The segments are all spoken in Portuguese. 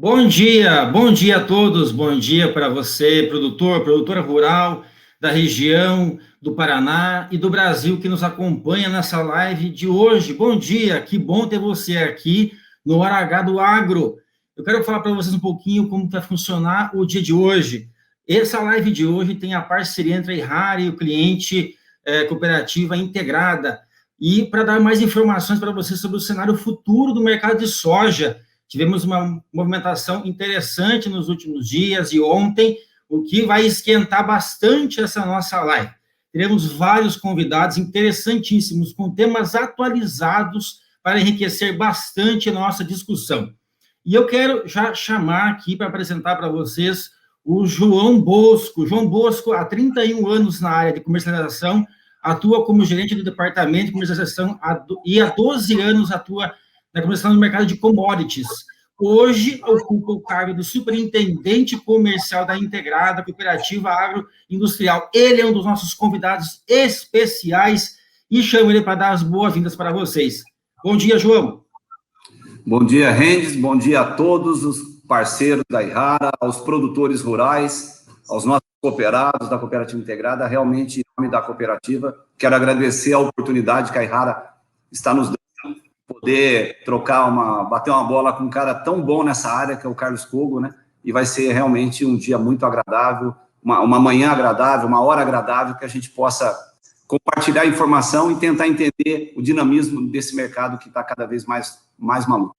Bom dia a todos, bom dia para você, produtor, produtora rural da região do Paraná e do Brasil que nos acompanha nessa live de hoje. Bom dia, que bom ter você aqui no Hora H do Agro. Eu quero falar para vocês um pouquinho como vai funcionar o dia de hoje. Essa live de hoje tem a parceria entre a Errara e o cliente Cooperativa Integrada. E para dar mais informações para vocês sobre o cenário futuro do mercado de soja, tivemos uma movimentação interessante nos últimos dias e ontem, o que vai esquentar bastante essa nossa live. Teremos vários convidados interessantíssimos, com temas atualizados para enriquecer bastante a nossa discussão. E eu quero já chamar aqui para apresentar para vocês o João Bosco. João Bosco, há 31 anos na área de comercialização, atua como gerente do departamento de comercialização e há 12 anos atua na comercialização do mercado de commodities. Hoje, ocupa o cargo do superintendente comercial da Integrada Cooperativa Agroindustrial. Ele é um dos nossos convidados especiais e chamo ele para dar as boas-vindas para vocês. Bom dia, João. Bom dia, Rendes. Bom dia a todos os parceiros da Errara, aos produtores rurais, aos nossos cooperados da Cooperativa Integrada. Realmente, em nome da cooperativa, quero agradecer a oportunidade que a Errara está nos dando, poder bater uma bola com um cara tão bom nessa área, que é o Carlos Cogo, né? E vai ser realmente um dia muito agradável, uma manhã agradável, uma hora agradável, que a gente possa compartilhar informação e tentar entender o dinamismo desse mercado que está cada vez mais maluco.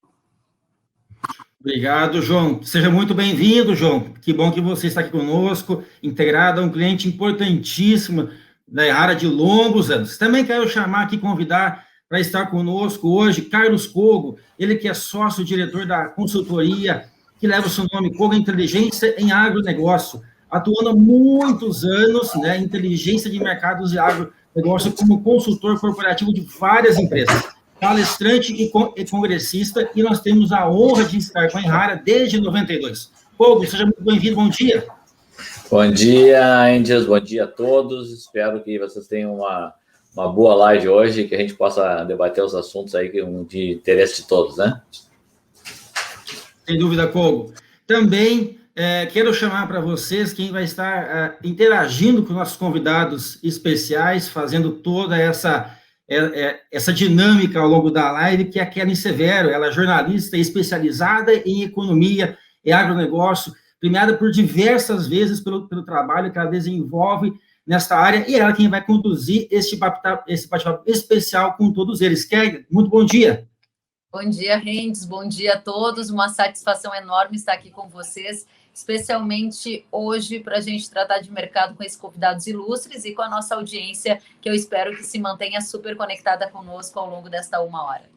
Obrigado, João. Seja muito bem-vindo, João. Que bom que você está aqui conosco, integrado a um cliente importantíssimo da Errara de longos anos. Também quero chamar aqui, convidar para estar conosco hoje, Carlos Cogo, ele que é sócio-diretor da consultoria, que leva o seu nome, Cogo Inteligência em Agronegócio, atuando há muitos anos, né, em inteligência de mercados e agronegócio como consultor corporativo de várias empresas, palestrante e congressista, e nós temos a honra de estar com a Errara desde 92. Cogo, seja muito bem-vindo, bom dia. Bom dia, Angels, bom dia a todos, espero que vocês tenham uma boa live hoje, que a gente possa debater os assuntos aí de interesse de todos, né? Sem dúvida, Cogo. Também quero chamar para vocês quem vai estar interagindo com nossos convidados especiais, fazendo toda essa dinâmica ao longo da live, que é a Kellen Severo. Ela é jornalista especializada em economia e agronegócio, premiada por diversas vezes pelo trabalho que ela desenvolve nesta área, e ela quem vai conduzir esse bate-papo especial com todos eles. Kellen, muito bom dia. Bom dia, Rendes, bom dia a todos, uma satisfação enorme estar aqui com vocês, especialmente hoje para a gente tratar de mercado com esses convidados ilustres e com a nossa audiência, que eu espero que se mantenha super conectada conosco ao longo desta uma hora.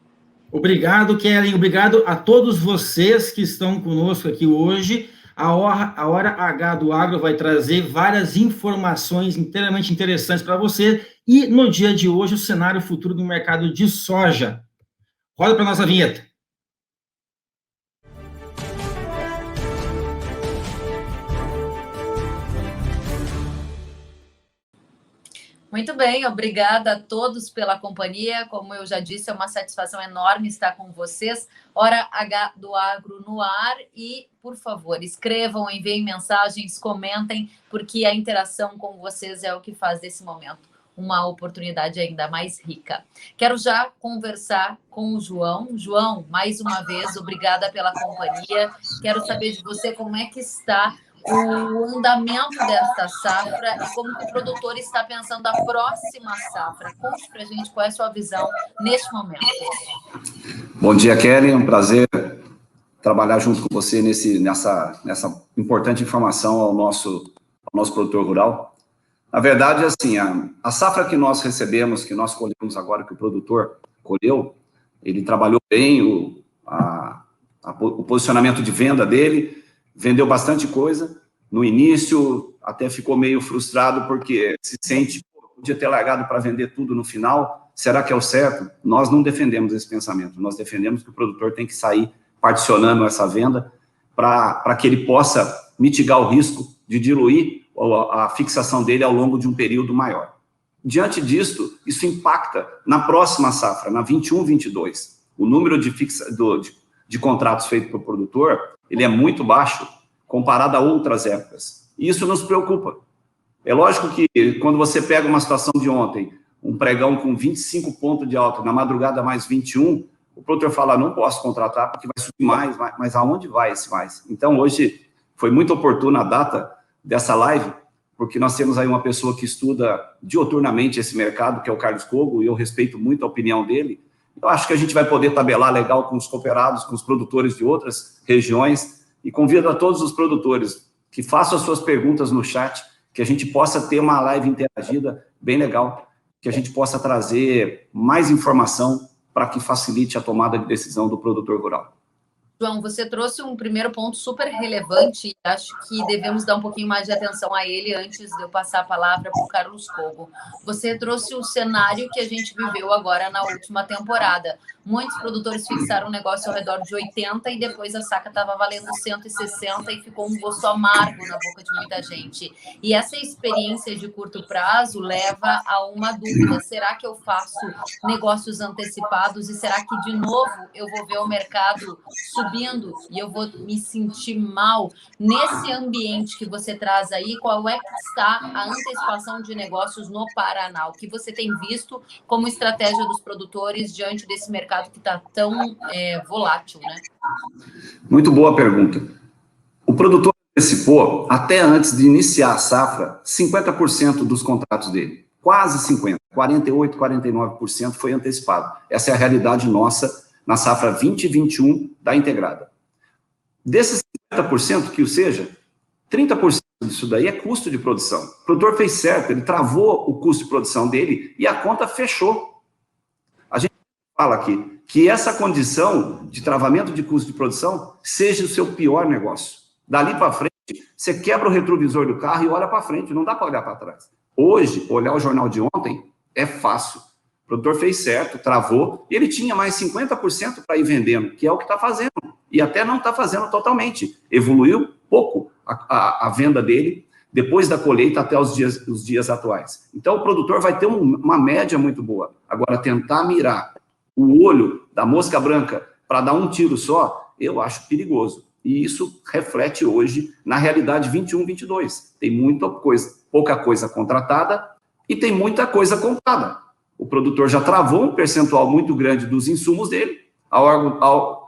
Obrigado, Kellen, obrigado a todos vocês que estão conosco aqui hoje. A Hora H do Agro vai trazer várias informações inteiramente interessantes para você, e no dia de hoje o cenário futuro do mercado de soja. Roda para a nossa vinheta. Muito bem, obrigada a todos pela companhia. Como eu já disse, é uma satisfação enorme estar com vocês. Hora H do Agro no ar. E, por favor, escrevam, enviem mensagens, comentem, porque a interação com vocês é o que faz desse momento uma oportunidade ainda mais rica. Quero já conversar com o João. João, mais uma vez, obrigada pela companhia. Quero saber de você como é que está o andamento desta safra e como que o produtor está pensando a próxima safra. Conte para a gente qual é a sua visão neste momento. Bom dia, Kellen. É um prazer trabalhar junto com você nessa importante informação ao nosso produtor rural. Na verdade, assim, a safra que nós recebemos, que nós colhemos agora, que o produtor colheu, ele trabalhou bem o posicionamento de venda dele, vendeu bastante coisa. No início, até ficou meio frustrado, porque se sente, podia ter largado para vender tudo no final. Será que é o certo? Nós não defendemos esse pensamento. Nós defendemos que o produtor tem que sair particionando essa venda para que ele possa mitigar o risco de diluir a fixação dele ao longo de um período maior. Diante disto, isso impacta na próxima safra, na 21-22. O número de de contratos feitos para o produtor, ele é muito baixo comparado a outras épocas. E isso nos preocupa. É lógico que quando você pega uma situação de ontem, um pregão com 25 pontos de alta, na madrugada mais 21, o produtor fala, não posso contratar porque vai subir mais, mas aonde vai esse mais? Então, hoje, foi muito oportuna a data dessa live, porque nós temos aí uma pessoa que estuda diuturnamente esse mercado, que é o Carlos Cogo, e eu respeito muito a opinião dele. Eu acho que a gente vai poder tabelar legal com os cooperados, com os produtores de outras regiões, e convido a todos os produtores que façam as suas perguntas no chat, que a gente possa ter uma live interagida bem legal, que a gente possa trazer mais informação para que facilite a tomada de decisão do produtor rural. João, você trouxe um primeiro ponto super relevante e acho que devemos dar um pouquinho mais de atenção a ele antes de eu passar a palavra para o Carlos Cogo. Você trouxe o cenário que a gente viveu agora na última temporada. Muitos produtores fixaram o negócio ao redor de 80 e depois a saca estava valendo 160 e ficou um gosto amargo na boca de muita gente. E essa experiência de curto prazo leva a uma dúvida. Será que eu faço negócios antecipados e será que, de novo, eu vou ver o mercado subindo e eu vou me sentir mal? Nesse ambiente que você traz aí, qual é que está a antecipação de negócios no Paraná? O que você tem visto como estratégia dos produtores diante desse mercado que está tão volátil, né? Muito boa pergunta. O produtor antecipou, até antes de iniciar a safra, 50% dos contratos dele. Quase 50%, 48%, 49% foi antecipado. Essa é a realidade nossa na safra 2021 da integrada. Desses 50%, que o seja, 30% disso daí é custo de produção. O produtor fez certo, ele travou o custo de produção dele e a conta fechou. A gente fala aqui que essa condição de travamento de custo de produção seja o seu pior negócio. Dali para frente, você quebra o retrovisor do carro e olha para frente, não dá para olhar para trás. Hoje, olhar o jornal de ontem é fácil. O produtor fez certo, travou, e ele tinha mais 50% para ir vendendo, que é o que está fazendo. E até não está fazendo totalmente. Evoluiu pouco a venda dele, depois da colheita até os dias atuais. Então, o produtor vai ter uma média muito boa. Agora, tentar mirar o olho da mosca branca para dar um tiro só, eu acho perigoso. E isso reflete hoje na realidade 21-22. Tem pouca coisa contratada e tem muita coisa comprada. O produtor já travou um percentual muito grande dos insumos dele,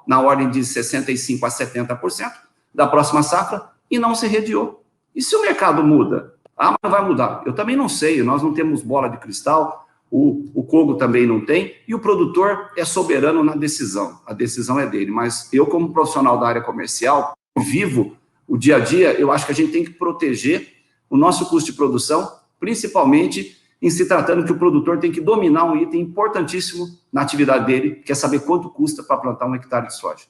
na ordem de 65% a 70% da próxima safra, e não se redeou. E se o mercado muda? Mas não vai mudar. Eu também não sei, nós não temos bola de cristal, o Cogo também não tem, e o produtor é soberano na decisão. A decisão é dele, mas eu, como profissional da área comercial, vivo o dia a dia, eu acho que a gente tem que proteger o nosso custo de produção, principalmente em se tratando que o produtor tem que dominar um item importantíssimo na atividade dele, que é saber quanto custa para plantar um hectare de soja.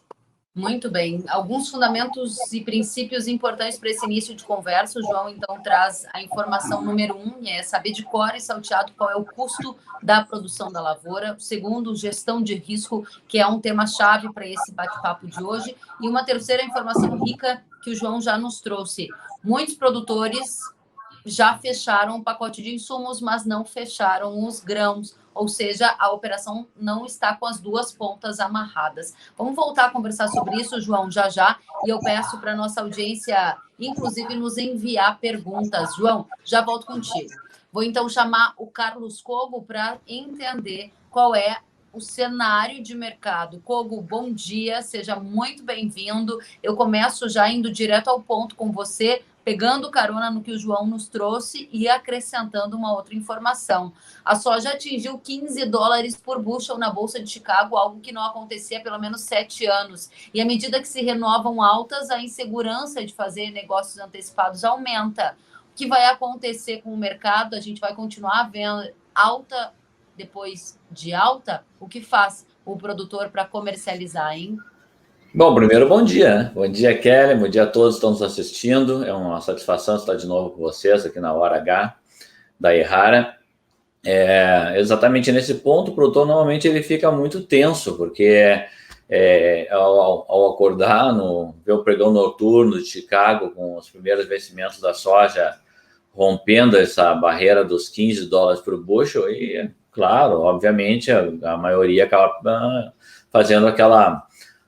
Muito bem. Alguns fundamentos e princípios importantes para esse início de conversa. O João, então, traz a informação número 1, é saber de cor e salteado qual é o custo da produção da lavoura. Segundo, gestão de risco, que é um tema-chave para esse bate-papo de hoje. E uma terceira informação rica que o João já nos trouxe. Muitos produtores já fecharam o pacote de insumos, mas não fecharam os grãos, ou seja, a operação não está com as duas pontas amarradas. Vamos voltar a conversar sobre isso, João, já, e eu peço para a nossa audiência, inclusive, nos enviar perguntas. João, já volto contigo. Vou, então, chamar o Carlos Cogo para entender qual é o cenário de mercado. Cogo, bom dia, seja muito bem-vindo. Eu começo já indo direto ao ponto com você, pegando carona no que o João nos trouxe e acrescentando uma outra informação. A soja atingiu $15 por bushel na Bolsa de Chicago, algo que não acontecia há pelo menos 7 anos. E à medida que se renovam altas, a insegurança de fazer negócios antecipados aumenta. O que vai acontecer com o mercado? A gente vai continuar vendo alta depois de alta? O que faz o produtor para comercializar, hein? Bom, primeiro, bom dia, né? Bom dia, Kelly, bom dia a todos que estão nos assistindo. É uma satisfação estar de novo com vocês aqui na Hora H da Errara. Exatamente nesse ponto, o produtor normalmente ele fica muito tenso, porque ao acordar, ver o pregão noturno de Chicago com os primeiros vencimentos da soja rompendo essa barreira dos $15 por bushel, e, claro, obviamente, a maioria acaba fazendo aquela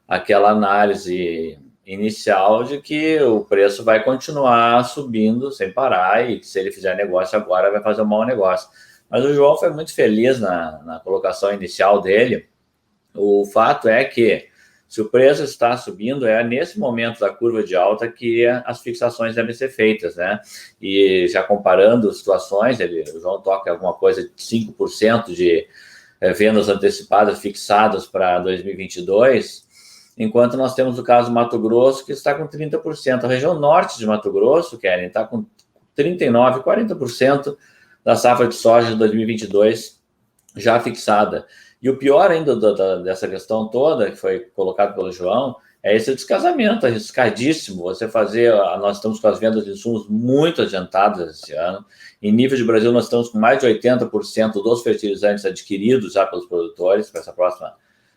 aquela análise inicial de que o preço vai continuar subindo sem parar e que se ele fizer negócio agora vai fazer um mau negócio. Mas o João foi muito feliz na colocação inicial dele. O fato é que se o preço está subindo, é nesse momento da curva de alta que as fixações devem ser feitas, né? E já comparando situações, o João toca alguma coisa de 5% de vendas antecipadas fixadas para 2022, enquanto nós temos o caso do Mato Grosso, que está com 30%. A região norte de Mato Grosso, Keren, está com 39%, 40% da safra de soja de 2022 já fixada. E o pior ainda dessa questão toda, que foi colocado pelo João, é esse descasamento arriscadíssimo. Você fazer, nós estamos com as vendas de insumos muito adiantadas esse ano. Em nível de Brasil, nós estamos com mais de 80% dos fertilizantes adquiridos já pelos produtores para essa próxima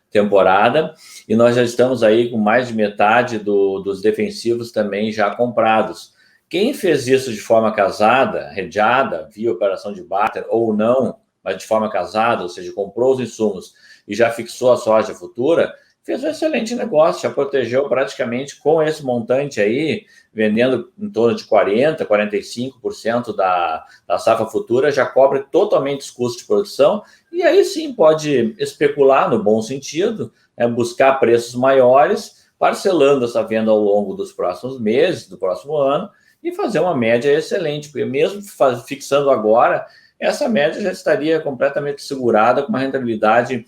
temporada. E nós já estamos aí com mais de metade dos defensivos também já comprados. Quem fez isso de forma casada, redeada, via operação de barter ou não, mas de forma casada, ou seja, comprou os insumos e já fixou a soja futura, fez um excelente negócio, já protegeu praticamente com esse montante aí, vendendo em torno de 40%, 45% da safra futura, já cobre totalmente os custos de produção, e aí sim pode especular no bom sentido, buscar preços maiores, parcelando essa venda ao longo dos próximos meses, do próximo ano, e fazer uma média excelente, porque mesmo fixando agora, essa média já estaria completamente segurada, com uma rentabilidade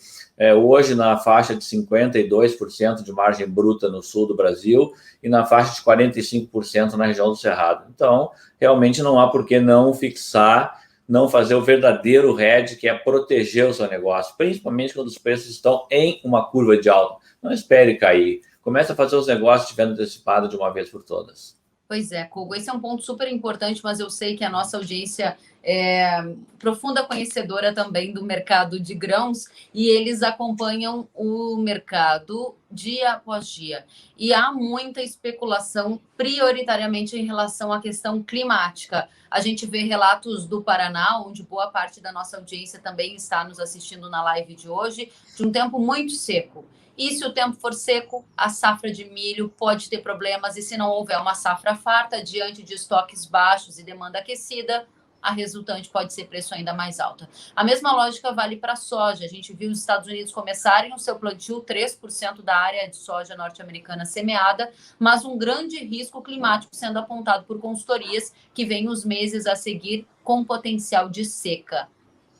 hoje na faixa de 52% de margem bruta no sul do Brasil e na faixa de 45% na região do Cerrado. Então, realmente não há por que não fixar, não fazer o verdadeiro hedge, que é proteger o seu negócio, principalmente quando os preços estão em uma curva de alta. Não espere cair. Comece a fazer os negócios de venda antecipada de uma vez por todas. Pois é, Kogo, esse é um ponto super importante, mas eu sei que a nossa audiência é profunda conhecedora também do mercado de grãos e eles acompanham o mercado dia após dia. E há muita especulação, prioritariamente em relação à questão climática. A gente vê relatos do Paraná, onde boa parte da nossa audiência também está nos assistindo na live de hoje, de um tempo muito seco. E se o tempo for seco, a safra de milho pode ter problemas. E se não houver uma safra farta, diante de estoques baixos e demanda aquecida, a resultante pode ser preço ainda mais alta. A mesma lógica vale para a soja. A gente viu os Estados Unidos começarem o seu plantio, 3% da área de soja norte-americana semeada, mas um grande risco climático sendo apontado por consultorias que vêm os meses a seguir com potencial de seca.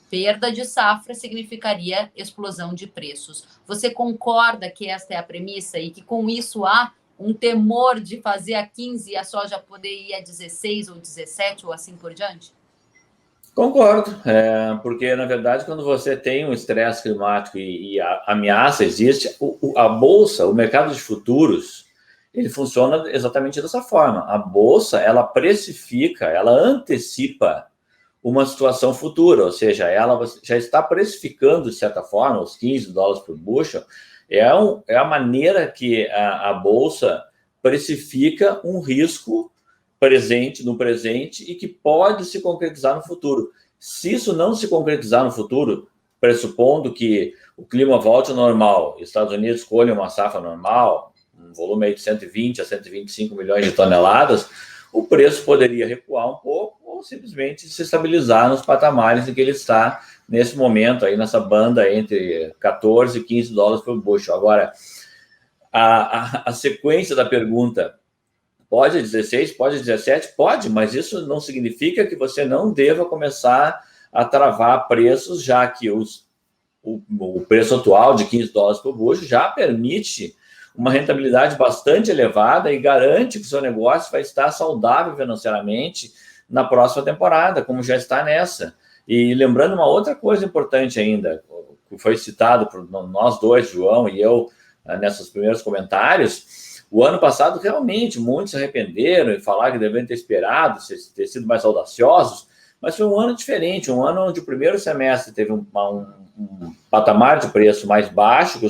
Perda de safra significaria explosão de preços. Você concorda que esta é a premissa e que com isso há um temor de fazer a 15 e a soja poder ir a 16 ou 17 ou assim por diante? Concordo, porque na verdade quando você tem um estresse climático e a ameaça existe, a bolsa, o mercado de futuros, ele funciona exatamente dessa forma. A bolsa, ela precifica, ela antecipa uma situação futura, ou seja, ela já está precificando, de certa forma, os $15 por bushel, é a maneira que a Bolsa precifica um risco no presente e que pode se concretizar no futuro. Se isso não se concretizar no futuro, pressupondo que o clima volte ao normal, Estados Unidos colhem uma safra normal, um volume aí de 120 a 125 milhões de toneladas, o preço poderia recuar um pouco ou simplesmente se estabilizar nos patamares em que ele está nesse momento, aí nessa banda entre 14 e 15 dólares por bushel. Agora, a sequência da pergunta, pode 16, pode 17? Pode, mas isso não significa que você não deva começar a travar preços, já que o preço atual de 15 dólares por bushel já permite uma rentabilidade bastante elevada e garante que o seu negócio vai estar saudável financeiramente na próxima temporada, como já está nessa. E lembrando uma outra coisa importante ainda, que foi citado por nós dois, João e eu, nesses primeiros comentários, o ano passado realmente muitos se arrependeram e falaram que deveriam ter esperado, ter sido mais audaciosos, mas foi um ano diferente, um ano onde o primeiro semestre teve um patamar de preço mais baixo que o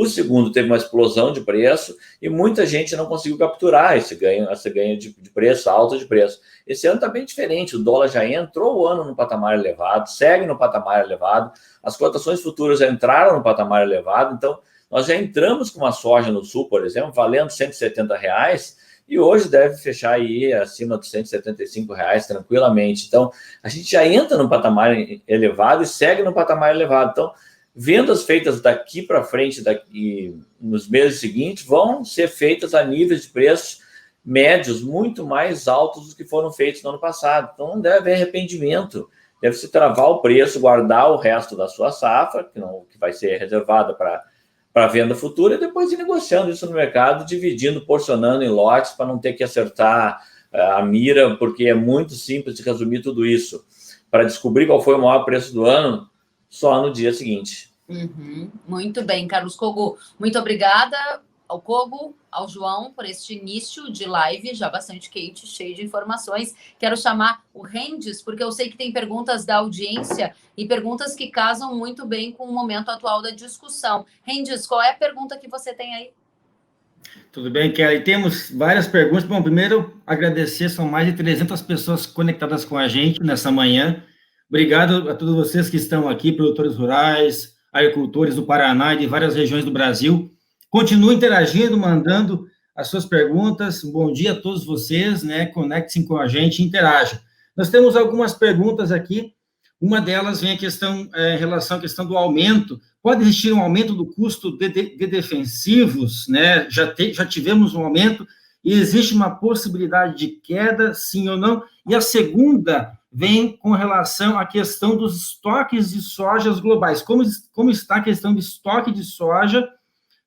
segundo teve uma explosão de preço e muita gente não conseguiu capturar esse ganho de preço, alta de preço. Esse ano está bem diferente, o dólar já entrou o ano no patamar elevado, segue no patamar elevado, as cotações futuras já entraram no patamar elevado, então nós já entramos com uma soja no sul, por exemplo, valendo R$170, e hoje deve fechar aí acima dos R$175 tranquilamente. Então, a gente já entra no patamar elevado e segue no patamar elevado. Então, vendas feitas daqui para frente, daqui nos meses seguintes, vão ser feitas a níveis de preços médios muito mais altos do que foram feitos no ano passado. Então, não deve haver arrependimento. Deve-se travar o preço, guardar o resto da sua safra, que vai ser reservada para venda futura, e depois ir negociando isso no mercado, dividindo, porcionando em lotes, para não ter que acertar a mira, porque é muito simples de resumir tudo isso. Para descobrir qual foi o maior preço do ano, só no dia seguinte. Muito bem, Carlos Cogo. Muito obrigada ao Cogo, ao João, por este início de live, já bastante quente, cheio de informações. Quero chamar o Rendes, porque eu sei que tem perguntas da audiência e perguntas que casam muito bem com o momento atual da discussão. Rendes, qual é a pergunta que você tem aí? Tudo bem, Kelly? Temos várias perguntas. Bom, primeiro, agradecer, são mais de 300 pessoas conectadas com a gente nessa manhã. Obrigado a todos vocês que estão aqui, produtores rurais, agricultores do Paraná e de várias regiões do Brasil. Continue interagindo, mandando as suas perguntas. Bom dia a todos vocês, né? Conectem-se com a gente e interajam. Nós temos algumas perguntas aqui. Uma delas vem em relação à questão do aumento. Pode existir um aumento do custo de defensivos, né? Já tivemos um aumento e existe uma possibilidade de queda, sim ou não? E a segunda vem com relação à questão dos estoques de sojas globais. Como está a questão de estoque de soja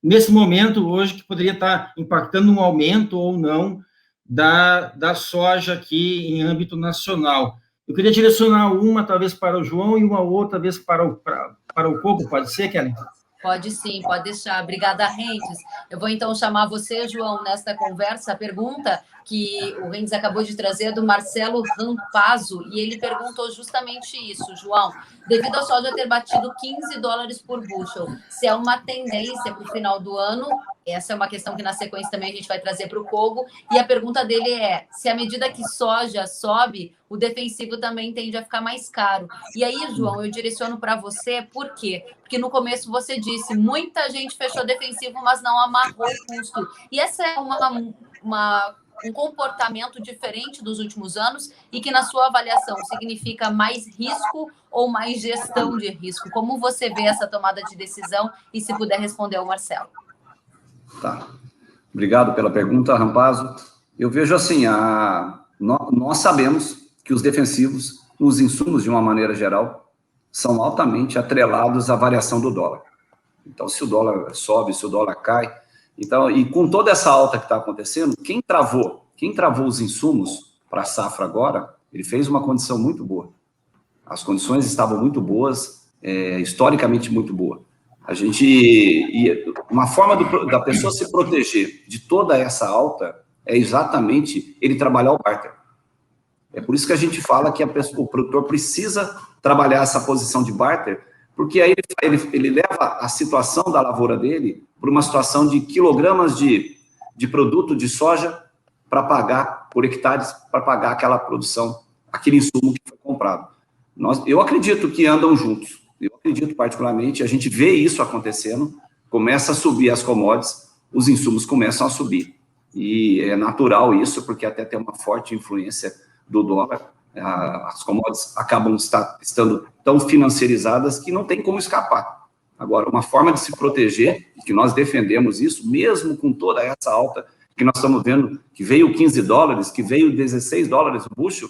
nesse momento, hoje, que poderia estar impactando um aumento ou não da soja aqui em âmbito nacional? Eu queria direcionar uma, talvez, para o João, e uma outra, talvez, para o Cogo. Pode ser, Kelly? Pode sim, pode deixar. Obrigada, Rendes. Eu vou, então, chamar você, João, nesta conversa. A pergunta que o Rendes acabou de trazer é do Marcelo Rampazzo, e ele perguntou justamente isso, João. Devido à soja ter batido $15 por bushel, se é uma tendência para o final do ano, essa é uma questão que na sequência também a gente vai trazer para o Cogo, e a pergunta dele é, se à medida que soja sobe, o defensivo também tende a ficar mais caro. E aí, João, eu direciono para você, por quê? Porque no começo você disse, muita gente fechou defensivo, mas não amarrou o custo. E essa é um comportamento diferente dos últimos anos e que, na sua avaliação, significa mais risco ou mais gestão de risco? Como você vê essa tomada de decisão? E se puder responder ao Marcelo. Tá. Obrigado pela pergunta, Rampazzo. Eu vejo assim, nós sabemos que os defensivos, os insumos, de uma maneira geral, são altamente atrelados à variação do dólar. Então, se o dólar sobe, se o dólar cai... Então, e com toda essa alta que está acontecendo, quem travou os insumos para a safra agora, ele fez uma condição muito boa. As condições estavam muito boas, historicamente muito boa. Uma forma da pessoa se proteger de toda essa alta é exatamente ele trabalhar o barter. É por isso que a gente fala que o produtor precisa trabalhar essa posição de barter, porque aí ele leva a situação da lavoura dele para uma situação de quilogramas de produto de soja para pagar, por hectares, para pagar aquela produção, aquele insumo que foi comprado. Eu acredito que andam juntos. Eu acredito particularmente, a gente vê isso acontecendo, começa a subir as commodities, os insumos começam a subir. E é natural isso, porque até tem uma forte influência do dólar. As commodities acabam estando tão financiarizadas que não tem como escapar. Agora, uma forma de se proteger, e que nós defendemos isso, mesmo com toda essa alta que nós estamos vendo, que veio $15, que veio $16 o bushel,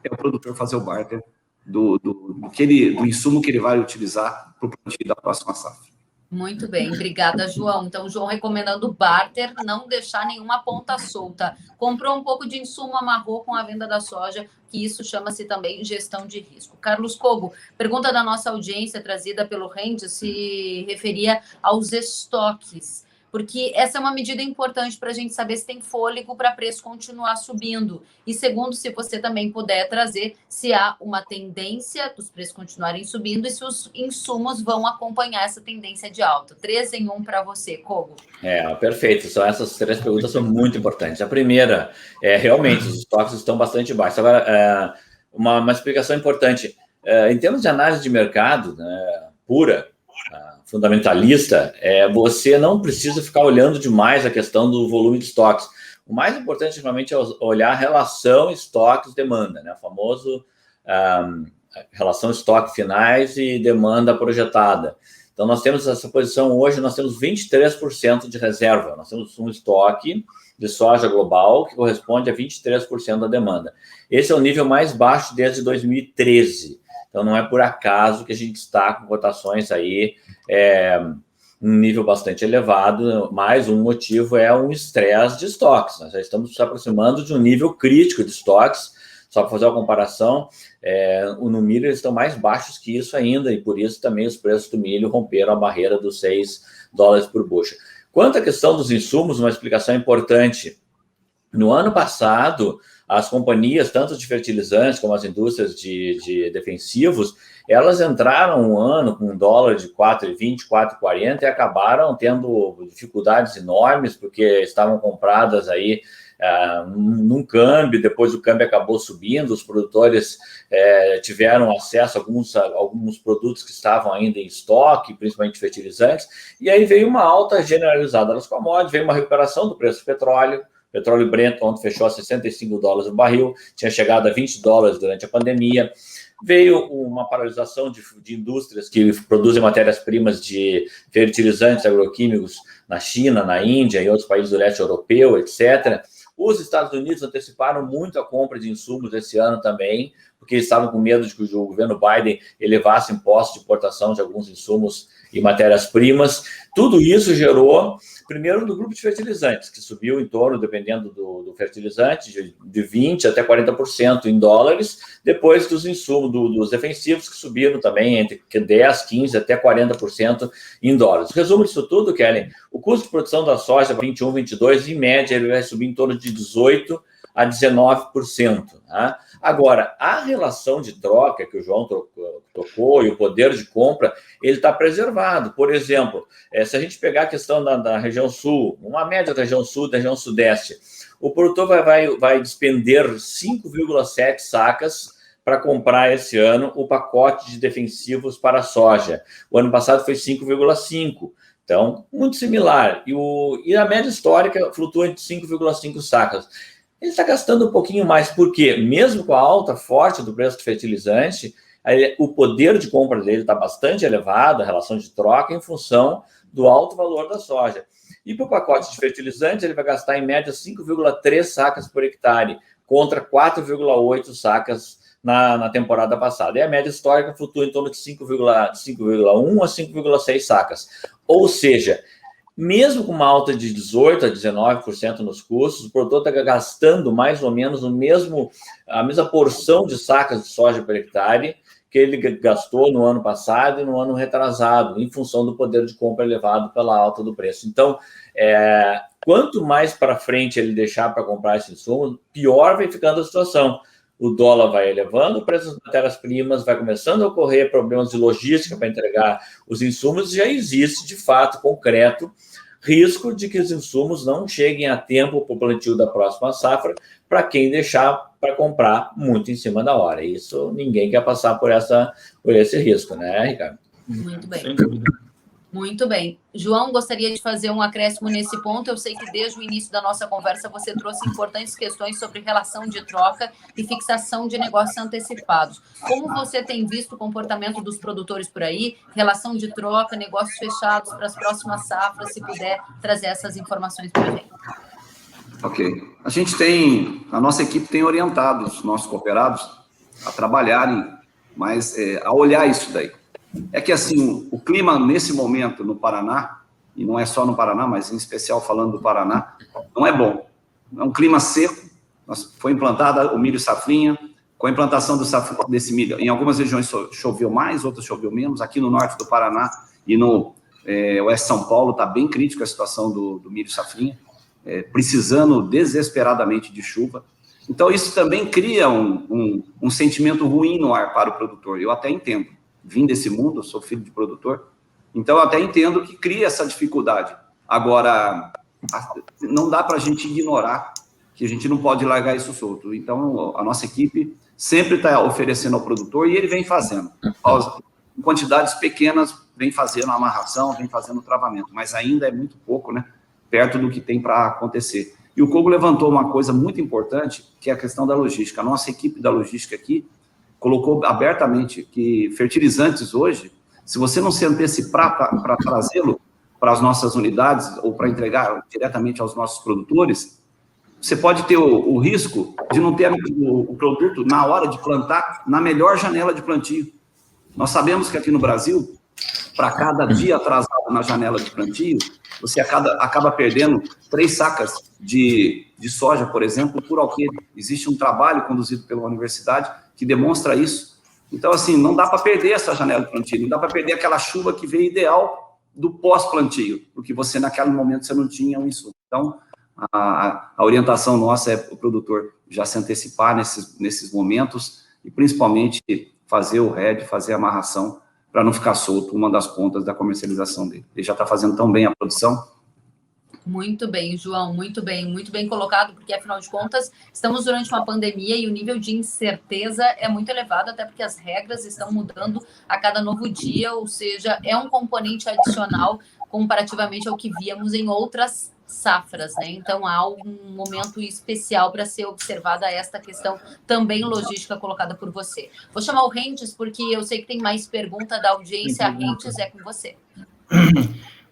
é o produtor fazer o barter do insumo que ele vai utilizar para o plantio da próxima safra. Muito bem, obrigada, João. Então, João recomendando barter, não deixar nenhuma ponta solta. Comprou um pouco de insumo, amarrou com a venda da soja, que isso chama-se também gestão de risco. Carlos Cogo, pergunta da nossa audiência, trazida pelo Rendes, se referia aos estoques, porque essa é uma medida importante para a gente saber se tem fôlego para preço continuar subindo. E segundo, se você também puder trazer se há uma tendência dos preços continuarem subindo e se os insumos vão acompanhar essa tendência de alta. 3 em 1 para você, Cogo. Perfeito. Essas 3 perguntas são muito importantes. A primeira, realmente, os estoques estão bastante baixos. Agora, uma explicação importante. Em termos de análise de mercado, pura, fundamentalista, você não precisa ficar olhando demais a questão do volume de estoques. O mais importante, realmente, é olhar a relação estoques-demanda, né? O famoso relação estoque finais e demanda projetada. Então, nós temos essa posição hoje, nós temos 23% de reserva. Nós temos um estoque de soja global que corresponde a 23% da demanda. Esse é o nível mais baixo desde 2013. Então, não é por acaso que a gente está com cotações aí um nível bastante elevado, mas um motivo é um estresse de estoques. Nós já estamos se aproximando de um nível crítico de estoques. Só para fazer uma comparação, no milho eles estão mais baixos que isso ainda, e por isso também os preços do milho romperam a barreira dos $6 por bushel. Quanto à questão dos insumos, uma explicação importante. No ano passado, as companhias, tanto de fertilizantes como as indústrias de defensivos, elas entraram um ano com um dólar de 4,20, 4,40 e acabaram tendo dificuldades enormes, porque estavam compradas aí num câmbio, depois o câmbio acabou subindo, os produtores tiveram acesso a alguns produtos que estavam ainda em estoque, principalmente fertilizantes, e aí veio uma alta generalizada das commodities, veio uma recuperação do preço do petróleo. Petróleo Brent ontem fechou a $65 o barril, tinha chegado a $20 durante a pandemia. Veio uma paralisação de indústrias que produzem matérias-primas de fertilizantes agroquímicos na China, na Índia e outros países do leste europeu, etc. Os Estados Unidos anteciparam muito a compra de insumos esse ano também, porque estavam com medo de que o governo Biden elevasse impostos de importação de alguns insumos e matérias-primas. Tudo isso gerou, primeiro, no grupo de fertilizantes, que subiu em torno, dependendo do fertilizante, de 20% até 40% em dólares, depois dos insumos, dos defensivos, que subiram também entre 10%, 15% até 40% em dólares. Resumo disso tudo, Kellen, o custo de produção da soja 21, 22, em média, ele vai subir em torno de 18% a 19%. Tá? Agora, a relação de troca que o João tocou e o poder de compra, ele está preservado. Por exemplo, se a gente pegar a questão da região sul, uma média da região sul, da região sudeste, o produtor vai despender 5,7 sacas para comprar esse ano o pacote de defensivos para a soja. O ano passado foi 5,5. Então, muito similar. E a média histórica flutua entre 5,5 sacas. Ele está gastando um pouquinho mais, porque mesmo com a alta forte do preço do fertilizante, o poder de compra dele está bastante elevado, a relação de troca, em função do alto valor da soja. E para o pacote de fertilizantes, ele vai gastar em média 5,3 sacas por hectare, contra 4,8 sacas na temporada passada. E a média histórica flutua em torno de 5,1 a 5,6 sacas. Ou seja, mesmo com uma alta de 18% a 19% nos custos, o produtor está gastando mais ou menos a mesma porção de sacas de soja por hectare que ele gastou no ano passado e no ano retrasado, em função do poder de compra elevado pela alta do preço. Então, quanto mais para frente ele deixar para comprar esse insumo, pior vai ficando a situação. O dólar vai elevando, o preço das matérias-primas vai começando a ocorrer problemas de logística para entregar os insumos, e já existe, de fato, concreto, risco de que os insumos não cheguem a tempo para o plantio da próxima safra, para quem deixar para comprar muito em cima da hora. Isso ninguém quer passar por esse risco, né, Ricardo? Muito bem. Muito bem. João, gostaria de fazer um acréscimo nesse ponto. Eu sei que desde o início da nossa conversa você trouxe importantes questões sobre relação de troca e fixação de negócios antecipados. Como você tem visto o comportamento dos produtores por aí, relação de troca, negócios fechados para as próximas safras, se puder trazer essas informações para a gente. Ok. A nossa equipe tem orientado os nossos cooperados a trabalharem, mas a olhar isso daí. É que, assim, o clima nesse momento no Paraná, e não é só no Paraná, mas em especial falando do Paraná, não é bom. É um clima seco, foi implantada o milho safrinha, com a implantação desse milho, em algumas regiões choveu mais, outras choveu menos. Aqui no norte do Paraná e no oeste de São Paulo está bem crítica a situação do milho safrinha, precisando desesperadamente de chuva. Então, isso também cria um sentimento ruim no ar para o produtor. Eu até entendo. Vim desse mundo, eu sou filho de produtor, então eu até entendo que cria essa dificuldade. Agora, não dá para a gente ignorar que a gente não pode largar isso solto. Então, a nossa equipe sempre está oferecendo ao produtor e ele vem fazendo. em quantidades pequenas, vem fazendo a amarração, vem fazendo o travamento, mas ainda é muito pouco, né, perto do que tem para acontecer. E o Kogo levantou uma coisa muito importante, que é a questão da logística. A nossa equipe da logística aqui colocou abertamente que fertilizantes hoje, se você não se antecipar para trazê-lo para as nossas unidades ou para entregar diretamente aos nossos produtores, você pode ter o risco de não ter o produto na hora de plantar, na melhor janela de plantio. Nós sabemos que aqui no Brasil, para cada dia atrasado na janela de plantio, você acaba perdendo 3 sacas de soja, por exemplo, por alqueire. Existe um trabalho conduzido pela universidade que demonstra isso. Então, assim, não dá para perder essa janela de plantio, não dá para perder aquela chuva que veio ideal do pós-plantio, porque você, naquele momento, você não tinha um insumo. Então, a orientação nossa é o produtor já se antecipar nesses momentos e, principalmente, fazer o RED, fazer a amarração, para não ficar solto uma das pontas da comercialização dele. Ele já está fazendo tão bem a produção. Muito bem, João, muito bem colocado, porque, afinal de contas, estamos durante uma pandemia e o nível de incerteza é muito elevado, até porque as regras estão mudando a cada novo dia, ou seja, é um componente adicional comparativamente ao que víamos em outras safras, né? Então, há um momento especial para ser observada esta questão também logística colocada por você. Vou chamar o Rentes, porque eu sei que tem mais pergunta da audiência. Rentes, é com você.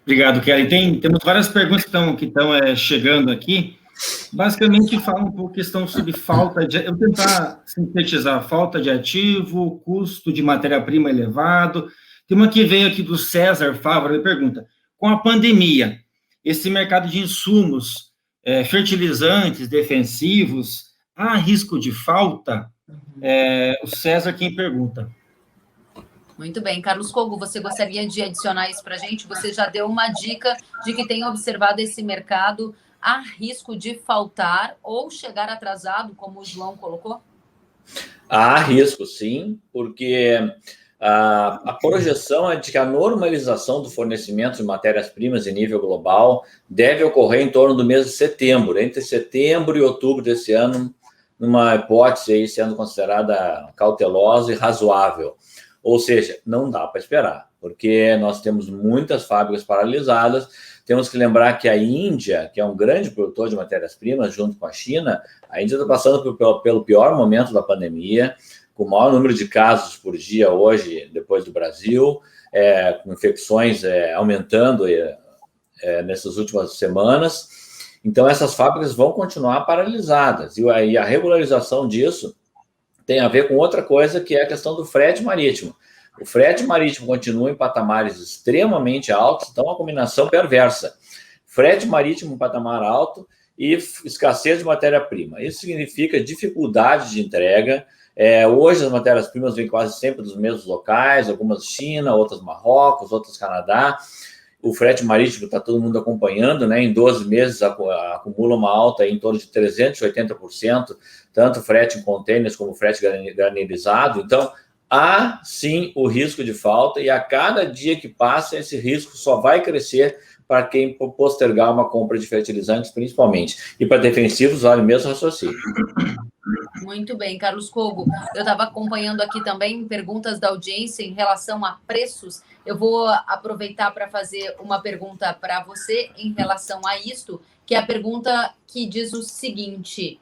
Obrigado, Kelly. Temos várias perguntas que estão chegando aqui. Basicamente, falam um pouco questão sobre falta de... Eu vou tentar sintetizar. Falta de ativo, custo de matéria-prima elevado. Tem uma que veio aqui do César Fávaro, ele pergunta, com a pandemia, esse mercado de insumos, fertilizantes, defensivos, há risco de falta? O César quem pergunta. Muito bem. Carlos Kogo, você gostaria de adicionar isso para a gente? Você já deu uma dica de que tem observado esse mercado. Há risco de faltar ou chegar atrasado, como o João colocou? Há risco, sim, porque a projeção é de que a normalização do fornecimento de matérias-primas em nível global deve ocorrer em torno do mês de setembro, entre setembro e outubro desse ano, numa hipótese aí sendo considerada cautelosa e razoável. Ou seja, não dá para esperar, porque nós temos muitas fábricas paralisadas. Temos que lembrar que a Índia, que é um grande produtor de matérias-primas, junto com a China, a Índia está passando pelo pior momento da pandemia, com o maior número de casos por dia hoje, depois do Brasil, com infecções aumentando nessas últimas semanas. Então, essas fábricas vão continuar paralisadas. E a regularização disso tem a ver com outra coisa, que é a questão do frete marítimo. O frete marítimo continua em patamares extremamente altos, então é uma combinação perversa. Frete marítimo em patamar alto e escassez de matéria-prima. Isso significa dificuldade de entrega. Hoje as matérias-primas vêm quase sempre dos mesmos locais, algumas China, outras Marrocos, outras Canadá. O frete marítimo está todo mundo acompanhando, né? Em 12 meses acumula uma alta em torno de 380%, tanto frete em contêineres como frete granilizado. Então, há sim o risco de falta e a cada dia que passa, esse risco só vai crescer para quem postergar uma compra de fertilizantes, principalmente. E para defensivos, vale o mesmo raciocínio. Muito bem, Carlos Kogo. Eu estava acompanhando aqui também perguntas da audiência em relação a preços. Eu vou aproveitar para fazer uma pergunta para você em relação a isto, que é a pergunta que diz o seguinte,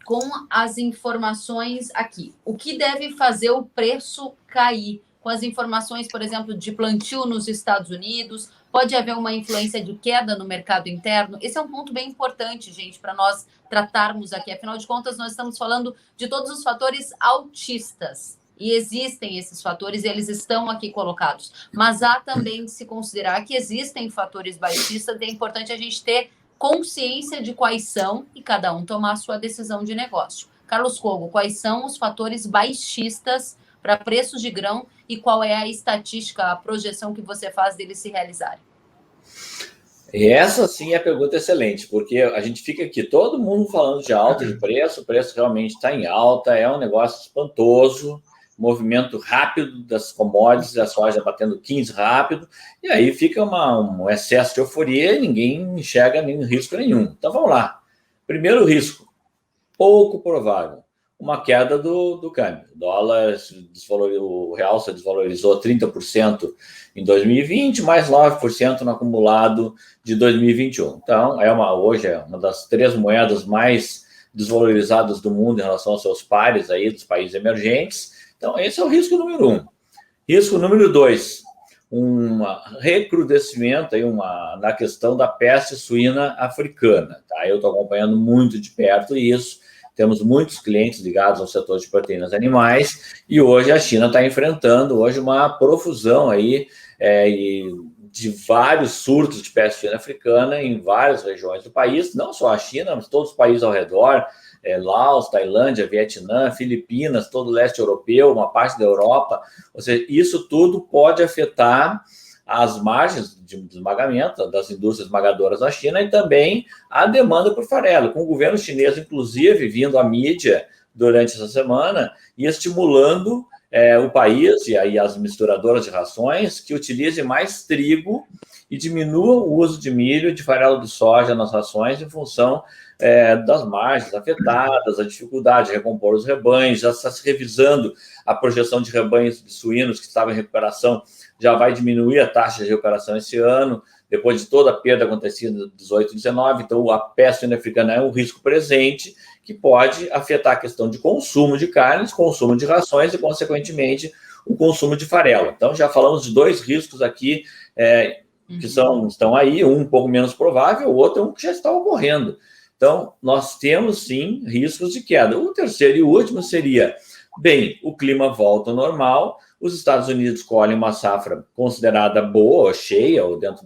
com as informações aqui, o que deve fazer o preço cair? Com as informações, por exemplo, de plantio nos Estados Unidos, pode haver uma influência de queda no mercado interno? Esse é um ponto bem importante, gente, para nós tratarmos aqui. Afinal de contas, nós estamos falando de todos os fatores altistas. E existem esses fatores, e eles estão aqui colocados. Mas há também de se considerar que existem fatores baixistas, e é importante a gente ter consciência de quais são e cada um tomar a sua decisão de negócio. Carlos Kogo, quais são os fatores baixistas para preços de grão e qual é a estatística, a projeção que você faz deles se realizarem? E essa sim é a pergunta excelente, porque a gente fica aqui, todo mundo falando de alta de preço, o preço realmente está em alta, é um negócio espantoso, movimento rápido das commodities, a soja batendo 15 rápido, e aí fica um excesso de euforia e ninguém enxerga risco nenhum. Então vamos lá. Primeiro risco, pouco provável. uma queda do câmbio. O dólar, o real se desvalorizou 30% em 2020, mais 9% no acumulado de 2021. Então, hoje é uma das 3 moedas mais desvalorizadas do mundo em relação aos seus pares aí dos países emergentes. Então, esse é o risco número 1. Risco número 2, um recrudescimento aí, na questão da peste suína africana. Tá? Eu estou acompanhando muito de perto isso. Temos muitos clientes ligados ao setor de proteínas animais e hoje a China está enfrentando uma profusão aí, de vários surtos de peste suína africana em várias regiões do país, não só a China, mas todos os países ao redor, Laos, Tailândia, Vietnã, Filipinas, todo o leste europeu, uma parte da Europa. Ou seja, isso tudo pode afetar as margens de esmagamento das indústrias esmagadoras da China e também a demanda por farelo, com o governo chinês, inclusive, vindo à mídia durante essa semana e estimulando o país e aí as misturadoras de rações que utilizem mais trigo e diminuam o uso de milho e de farelo de soja nas rações em função das margens afetadas, a dificuldade de recompor os rebanhos, já está se revisando a projeção de rebanhos de suínos que estavam em recuperação, já vai diminuir a taxa de recuperação esse ano, depois de toda a perda acontecida em 18 e 19, então a peste suína africana é um risco presente que pode afetar a questão de consumo de carnes, consumo de rações e, consequentemente, o consumo de farelo. Então, já falamos de 2 riscos aqui que estão aí, um pouco menos provável, o outro é um que já está ocorrendo. Então, nós temos, sim, riscos de queda. O terceiro e último seria, o clima volta ao normal, os Estados Unidos colhem uma safra considerada boa, ou cheia, ou dentro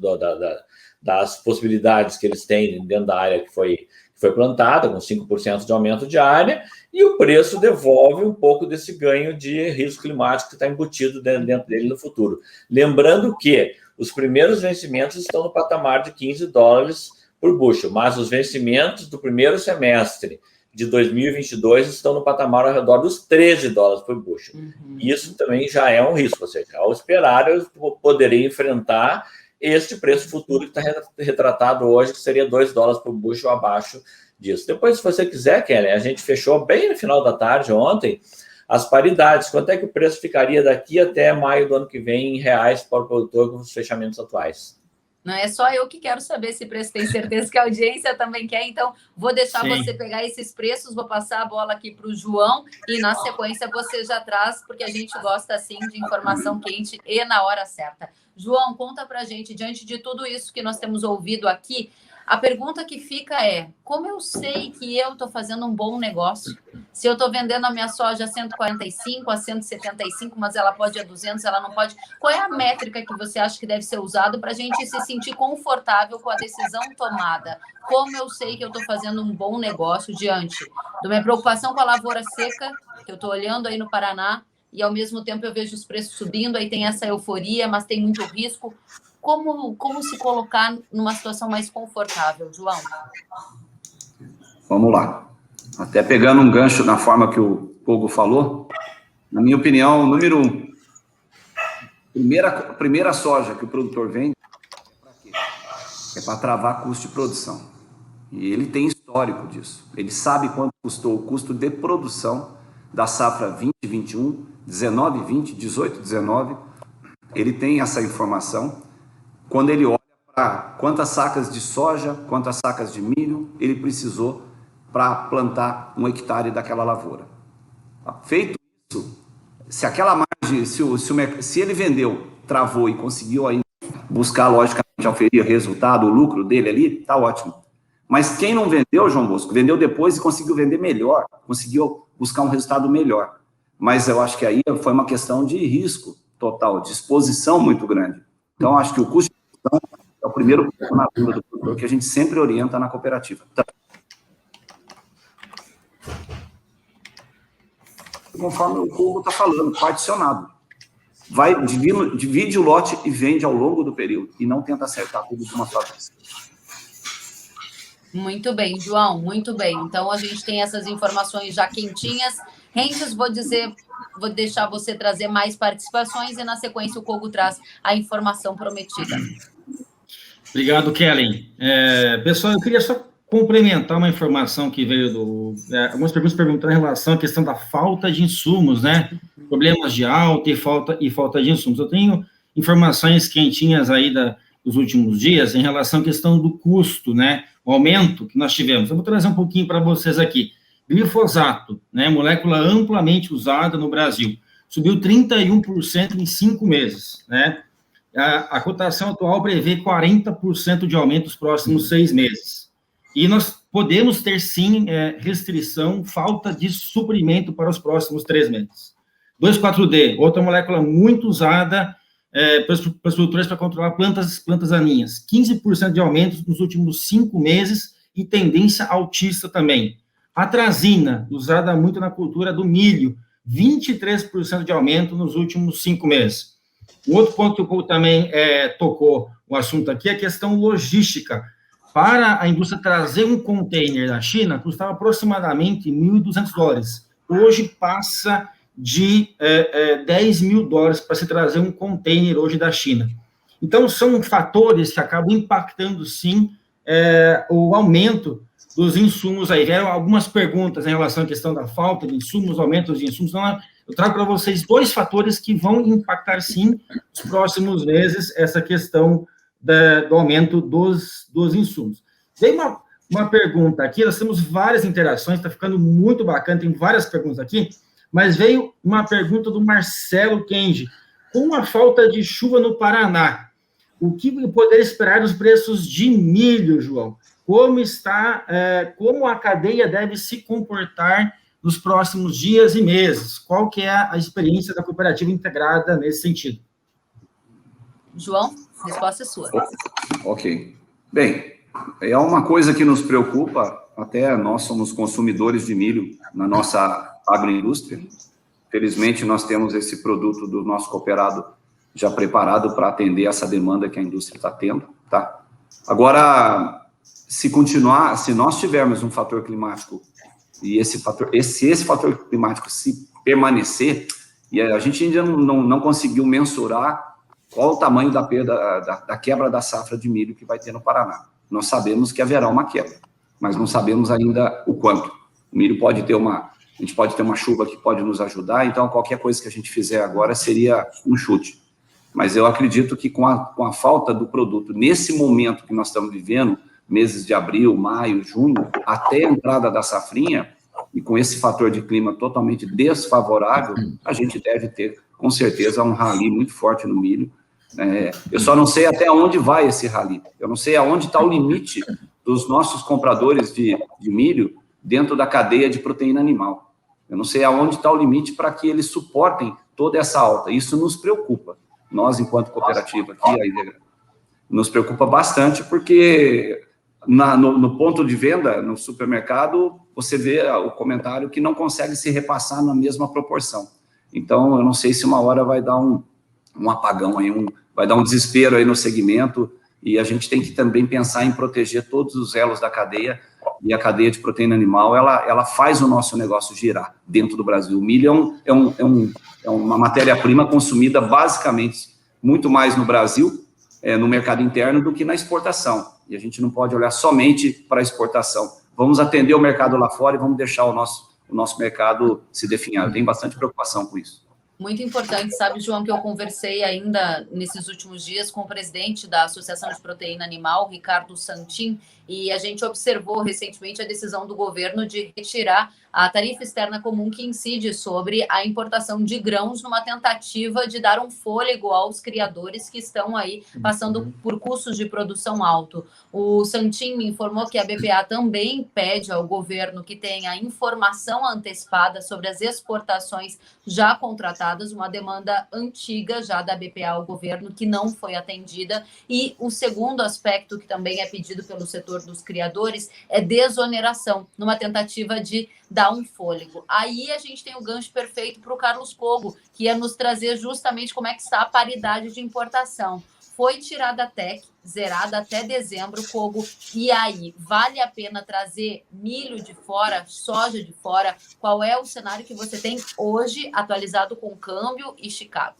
das possibilidades que eles têm dentro da área que foi plantada, com 5% de aumento de área, e o preço devolve um pouco desse ganho de risco climático que está embutido dentro dele no futuro. Lembrando que os primeiros vencimentos estão no patamar de $15 por bushel, mas os vencimentos do primeiro semestre de 2022 estão no patamar ao redor dos $13 por bushel. Isso também já é um risco, ou seja, ao esperar eu poderei enfrentar este preço futuro que está retratado hoje, que seria $2 por bushel abaixo disso. Depois, se você quiser, Kelly, a gente fechou bem no final da tarde ontem as paridades. Quanto é que o preço ficaria daqui até maio do ano que vem em reais para o produtor com os fechamentos atuais? Não é só eu que quero saber esse preço, tenho certeza que a audiência também quer, então vou deixar você pegar esses preços, vou passar a bola aqui para o João e na sequência você já traz, porque a gente gosta assim de informação quente e na hora certa. João, conta para a gente, diante de tudo isso que nós temos ouvido aqui, a pergunta que fica é, como eu sei que eu estou fazendo um bom negócio? Se eu estou vendendo a minha soja a 145, a 175, mas ela pode ir a 200, ela não pode. Qual é a métrica que você acha que deve ser usada para a gente se sentir confortável com a decisão tomada? Como eu sei que eu estou fazendo um bom negócio diante da minha preocupação com a lavoura seca, que eu estou olhando aí no Paraná, e ao mesmo tempo eu vejo os preços subindo, aí tem essa euforia, mas tem muito risco. Como se colocar numa situação mais confortável, João? Vamos lá. Até pegando um gancho na forma que o Pogo falou, na minha opinião, número 1, primeira soja que o produtor vende, para quê? É para travar custo de produção. E ele tem histórico disso. Ele sabe quanto custou o custo de produção da safra 2021, 19-20, 18-19. Ele tem essa informação. Quando ele olha para quantas sacas de soja, quantas sacas de milho ele precisou para plantar 1 hectare daquela lavoura. Feito isso, se aquela margem, se ele vendeu, travou e conseguiu aí buscar, logicamente, oferir resultado, o lucro dele ali, tá ótimo. Mas quem não vendeu, João Bosco, vendeu depois e conseguiu vender melhor, conseguiu buscar um resultado melhor. Mas eu acho que aí foi uma questão de risco total, de exposição muito grande. Então, acho que o custo de produção é o primeiro ponto na vida do produtor que a gente sempre orienta na cooperativa. Então, conforme o Hugo está falando, particionado. Divide o lote e vende ao longo do período, e não tenta acertar tudo de uma só vez. Muito bem, João, muito bem. Então, a gente tem essas informações já quentinhas. Renges, vou deixar você trazer mais participações e, na sequência, o Kogo traz a informação prometida. Obrigado, Kellen. Pessoal, eu queria só complementar uma informação que veio algumas perguntas perguntando em relação à questão da falta de insumos, né? Problemas de alta e falta de insumos. Eu tenho informações quentinhas aí dos últimos dias em relação à questão do custo, né? O aumento que nós tivemos. Eu vou trazer um pouquinho para vocês aqui. Glifosato, né? Molécula amplamente usada no Brasil. Subiu 31% em 5 meses, né? A cotação atual prevê 40% de aumento nos próximos 6 meses. E nós podemos ter, sim, restrição, falta de suprimento para os próximos 3 meses. 2,4-D, outra molécula muito usada para os produtores para controlar plantas daninhas. 15% de aumento nos últimos 5 meses e tendência altista também. Atrazina, usada muito na cultura do milho, 23% de aumento nos últimos 5 meses. Um outro ponto que o Paulo também tocou o assunto aqui é a questão logística. Para a indústria trazer um container da China, custava aproximadamente $1.200. Hoje passa de $10.000 para se trazer um container hoje da China. Então, são fatores que acabam impactando, sim, o aumento dos insumos aí. Vieram algumas perguntas em relação à questão da falta de insumos, aumento de insumos. Então, eu trago para vocês 2 fatores que vão impactar, sim, nos próximos meses, essa questão do aumento dos insumos. Tem uma pergunta aqui, nós temos várias interações, está ficando muito bacana, tem várias perguntas aqui, mas veio uma pergunta do Marcelo Kenji. Com a falta de chuva no Paraná, o que poder esperar dos preços de milho, João? Como a cadeia deve se comportar nos próximos dias e meses? Qual que é a experiência da cooperativa integrada nesse sentido? João, a resposta é sua. Ok. Bem, é uma coisa que nos preocupa, até nós somos consumidores de milho na nossa agroindústria. Felizmente, nós temos esse produto do nosso cooperado já preparado para atender essa demanda que a indústria está tendo, tá? Agora, se nós tivermos um fator climático e esse fator climático se permanecer, e a gente ainda não conseguiu mensurar qual o tamanho da perda, da quebra da safra de milho que vai ter no Paraná. Nós sabemos que haverá uma quebra, mas não sabemos ainda o quanto. O milho pode ter a gente pode ter uma chuva que pode nos ajudar, então qualquer coisa que a gente fizer agora seria um chute. Mas eu acredito que com a falta do produto, nesse momento que nós estamos vivendo, meses de abril, maio, junho, até a entrada da safrinha, e com esse fator de clima totalmente desfavorável, a gente deve ter, com certeza, um rally muito forte no milho. Eu só não sei até onde vai esse rally. Eu não sei aonde está o limite dos nossos compradores de milho dentro da cadeia de proteína animal. Eu não sei aonde está o limite para que eles suportem toda essa alta. Isso nos preocupa. Nós, enquanto cooperativa aqui, nos preocupa bastante, porque no ponto de venda, no supermercado, você vê o comentário que não consegue se repassar na mesma proporção. Então, eu não sei se uma hora vai dar um apagão aí, vai dar um desespero aí no segmento, e a gente tem que também pensar em proteger todos os elos da cadeia, e a cadeia de proteína animal, ela faz o nosso negócio girar dentro do Brasil. O milho é uma matéria-prima consumida basicamente muito mais no Brasil, no mercado interno, do que na exportação. E a gente não pode olhar somente para a exportação. Vamos atender o mercado lá fora e vamos deixar o nosso mercado se definhar. Eu tenho bastante preocupação com isso. Muito importante, sabe, João, que eu conversei ainda nesses últimos dias com o presidente da Associação de Proteína Animal, Ricardo Santin, e a gente observou recentemente a decisão do governo de retirar a tarifa externa comum que incide sobre a importação de grãos numa tentativa de dar um fôlego aos criadores que estão aí passando por custos de produção alto. O Santin me informou que a BPA também pede ao governo que tenha informação antecipada sobre as exportações já contratadas, uma demanda antiga já da BPA ao governo que não foi atendida. E o segundo aspecto que também é pedido pelo setor dos criadores é desoneração, numa tentativa de dar um fôlego. Aí a gente tem o gancho perfeito para o Carlos Cogo, que ia nos trazer justamente como é que está a paridade de importação. Foi tirada a TEC, zerada até dezembro, Cogo, e aí, vale a pena trazer milho de fora, soja de fora? Qual é o cenário que você tem hoje, atualizado com câmbio e Chicago?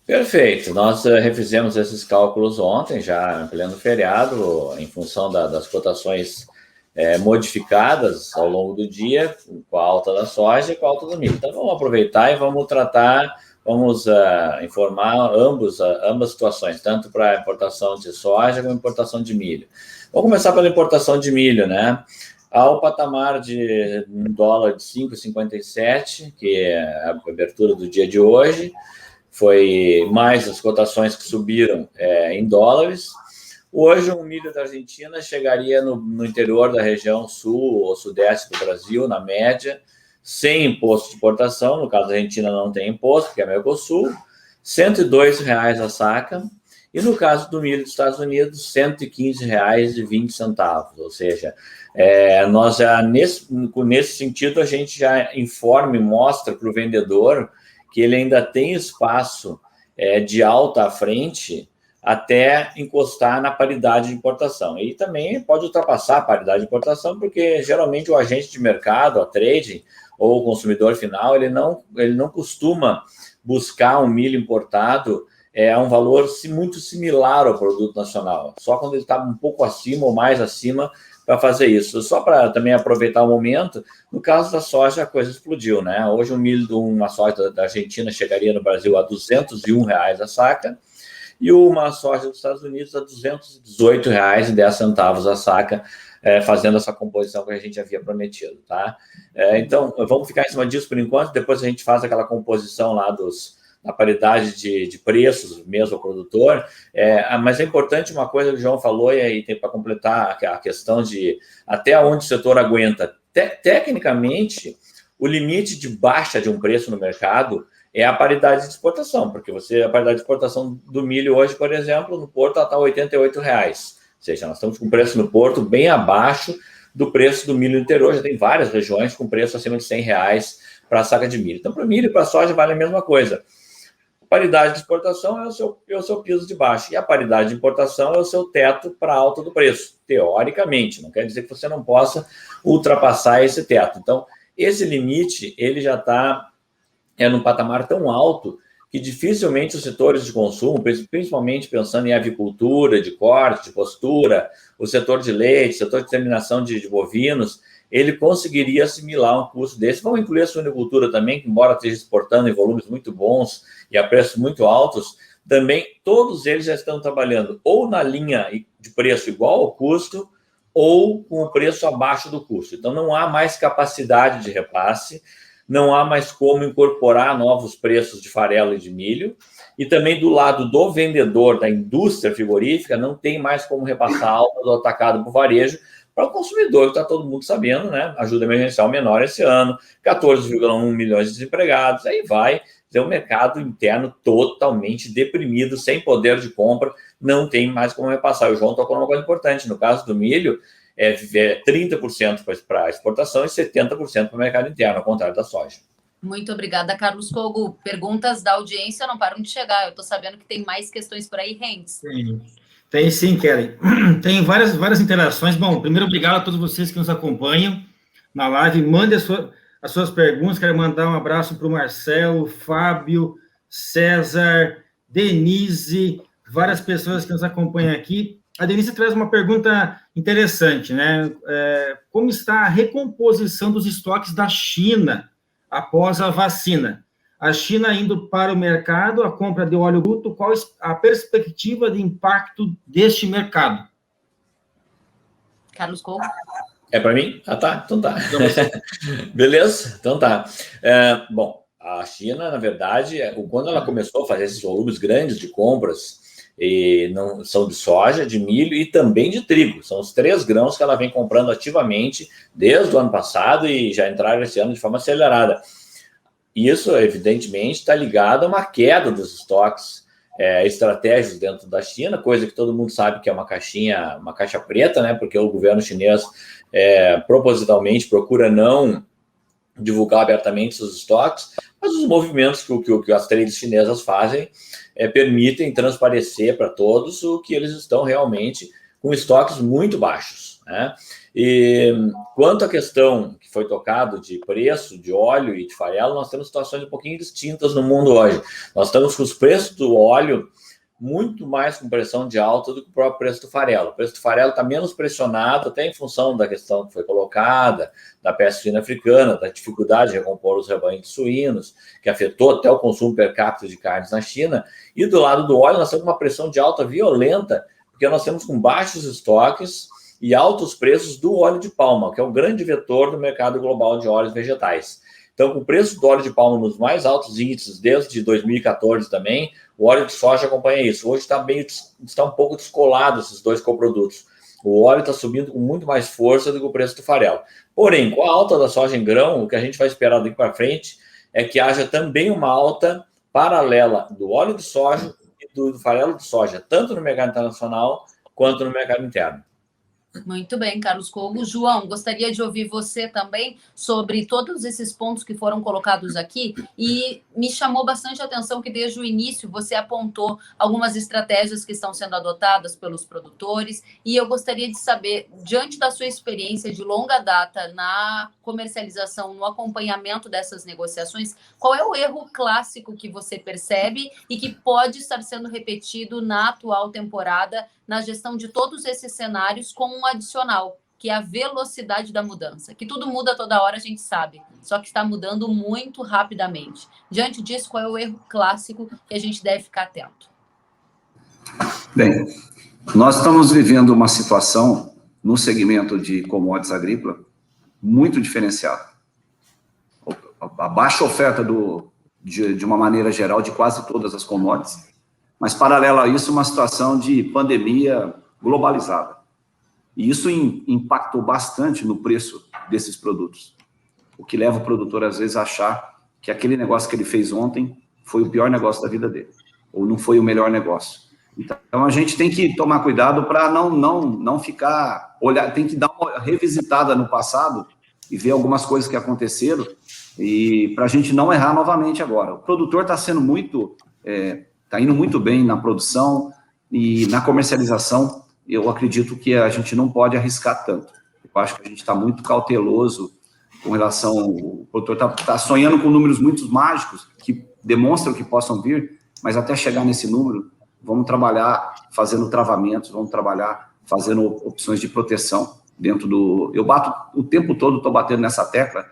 Perfeito, nós refizemos esses cálculos ontem, já em pleno feriado, em função das cotações modificadas ao longo do dia, com a alta da soja e com a alta do milho. Então, vamos aproveitar e vamos tratar, vamos informar ambas situações, tanto para a importação de soja como importação de milho. Vamos começar pela importação de milho, né? Ao patamar de $1 de 5,57, que é a abertura do dia de hoje, foi mais as cotações que subiram em dólares. Hoje, o milho da Argentina chegaria no interior da região sul ou sudeste do Brasil, na média, sem imposto de importação. No caso da Argentina, não tem imposto, porque é Mercosul, R$ 102,00 a saca. E no caso do milho dos Estados Unidos, R$ 115,20. Ou seja, nós já, nesse sentido, a gente já informa e mostra para o vendedor que ele ainda tem espaço de alta à frente até encostar na paridade de importação. E também pode ultrapassar a paridade de importação, porque geralmente o agente de mercado, a trading, ou o consumidor final, ele não costuma buscar um milho importado a um valor muito similar ao produto nacional. Só quando ele está um pouco acima ou mais acima para fazer isso. Só para também aproveitar o momento, no caso da soja, a coisa explodiu, né? Hoje uma soja da Argentina chegaria no Brasil a R$ 201,00 a saca, e uma soja dos Estados Unidos a R$ 218,10 a saca, fazendo essa composição que a gente havia prometido, tá? Então, vamos ficar em cima disso por enquanto, depois a gente faz aquela composição lá da paridade de preços mesmo ao produtor, mas é importante uma coisa que o João falou, e aí tem para completar a questão de até onde o setor aguenta. Tecnicamente, o limite de baixa de um preço no mercado é a paridade de exportação, porque a paridade de exportação do milho hoje, por exemplo, no Porto está R$ 88,00. Ou seja, nós estamos com preço no Porto bem abaixo do preço do milho no interior. Já tem várias regiões com preço acima de R$ 100 para a saca de milho. Então, para o milho e para a soja vale a mesma coisa. A paridade de exportação é o seu piso de baixo, e a paridade de importação é o seu teto para a alta do preço, teoricamente. Não quer dizer que você não possa ultrapassar esse teto. Então, esse limite ele já está num patamar tão alto que dificilmente os setores de consumo, principalmente pensando em avicultura, de corte, de postura, o setor de leite, setor de terminação de bovinos, ele conseguiria assimilar um custo desse. Vamos incluir a suinicultura também, que embora esteja exportando em volumes muito bons e a preços muito altos, também todos eles já estão trabalhando ou na linha de preço igual ao custo ou com o preço abaixo do custo. Então, não há mais capacidade de repasse, não há mais como incorporar novos preços de farelo e de milho, e também do lado do vendedor, da indústria frigorífica, não tem mais como repassar alta do atacado para o varejo, para o consumidor, que está todo mundo sabendo, né? Ajuda emergencial menor esse ano, 14,1 milhões de desempregados, aí vai ter um mercado interno totalmente deprimido, sem poder de compra, não tem mais como repassar. O João tocou numa coisa importante, no caso do milho, 30% para exportação e 70% para o mercado interno, ao contrário da soja. Muito obrigada, Carlos Kogo. Perguntas da audiência não param de chegar. Eu estou sabendo que tem mais questões por aí, Rentes. Tem sim, Kelly. Tem várias interações. Bom, primeiro, obrigado a todos vocês que nos acompanham na live. Mande as suas perguntas. Quero mandar um abraço para o Marcelo, Fábio, César, Denise, várias pessoas que nos acompanham aqui. A Denise traz uma pergunta interessante, né? Como está a recomposição dos estoques da China após a vacina? A China indo para o mercado, a compra de óleo bruto, qual a perspectiva de impacto deste mercado? Carlos Kogo. É para mim? Ah, tá. Então tá. Beleza? Então tá. Bom, a China, na verdade, quando ela começou a fazer esses volumes grandes de compras, não são de soja, de milho e também de trigo. São os 3 grãos que ela vem comprando ativamente desde o ano passado e já entraram esse ano de forma acelerada. Isso, evidentemente, está ligado a uma queda dos estoques estratégicos dentro da China, coisa que todo mundo sabe que é uma caixa preta, né? Porque o governo chinês propositalmente procura não divulgar abertamente seus estoques, mas os movimentos que as trades chinesas fazem permitem transparecer para todos o que eles estão realmente com estoques muito baixos, né? E quanto à questão que foi tocado de preço de óleo e de farelo, nós temos situações um pouquinho distintas no mundo hoje. Nós estamos com os preços do óleo muito mais com pressão de alta do que o próprio preço do farelo. O preço do farelo está menos pressionado, até em função da questão que foi colocada, da peste suína africana, da dificuldade de recompor os rebanhos de suínos, que afetou até o consumo per capita de carnes na China. E do lado do óleo, nós temos uma pressão de alta violenta, porque nós temos com baixos estoques e altos preços do óleo de palma, que é o grande vetor do mercado global de óleos vegetais. Então, com o preço do óleo de palma nos mais altos índices desde 2014 também, o óleo de soja acompanha isso. Hoje está um pouco descolado esses dois coprodutos. O óleo está subindo com muito mais força do que o preço do farelo. Porém, com a alta da soja em grão, o que a gente vai esperar daqui para frente é que haja também uma alta paralela do óleo de soja e do farelo de soja, tanto no mercado internacional quanto no mercado interno. Muito bem, Carlos Cogo. João, gostaria de ouvir você também sobre todos esses pontos que foram colocados aqui, e me chamou bastante a atenção que desde o início você apontou algumas estratégias que estão sendo adotadas pelos produtores, e eu gostaria de saber, diante da sua experiência de longa data na comercialização, no acompanhamento dessas negociações, qual é o erro clássico que você percebe e que pode estar sendo repetido na atual temporada, na gestão de todos esses cenários, com um adicional, que é a velocidade da mudança, que tudo muda toda hora, a gente sabe, só que está mudando muito rapidamente. Diante disso, qual é o erro clássico que a gente deve ficar atento? Bem, nós estamos vivendo uma situação no segmento de commodities agrícolas muito diferenciada. A baixa oferta de uma maneira geral de quase todas as commodities, mas, paralelo a isso, uma situação de pandemia globalizada. E isso impactou bastante no preço desses produtos, o que leva o produtor, às vezes, a achar que aquele negócio que ele fez ontem foi o pior negócio da vida dele, ou não foi o melhor negócio. Então, a gente tem que tomar cuidado para não ficar... tem que dar uma revisitada no passado e ver algumas coisas que aconteceram, e para a gente não errar novamente agora. O produtor está sendo muito... está indo muito bem na produção e na comercialização. Eu acredito que a gente não pode arriscar tanto. Eu acho que a gente está muito cauteloso com relação... O produtor está sonhando com números muito mágicos, que demonstram que possam vir, mas até chegar nesse número, vamos trabalhar fazendo travamentos, vamos trabalhar fazendo opções de proteção dentro do... Eu bato o tempo todo, estou batendo nessa tecla,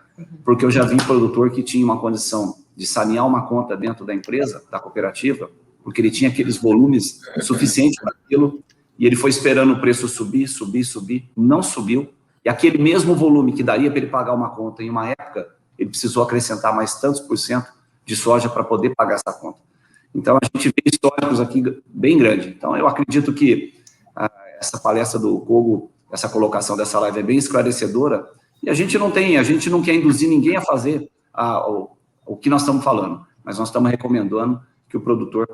porque eu já vi produtor que tinha uma condição de sanear uma conta dentro da empresa, da cooperativa, porque ele tinha aqueles volumes suficientes para aquilo, e ele foi esperando o preço subir, não subiu, e aquele mesmo volume que daria para ele pagar uma conta em uma época, ele precisou acrescentar mais tantos % de soja para poder pagar essa conta. Então, a gente vê históricos aqui bem grandes. Então, eu acredito que essa palestra do Cogo, essa colocação dessa live é bem esclarecedora, e a gente não quer induzir ninguém a fazer o que nós estamos falando, mas nós estamos recomendando que o produtor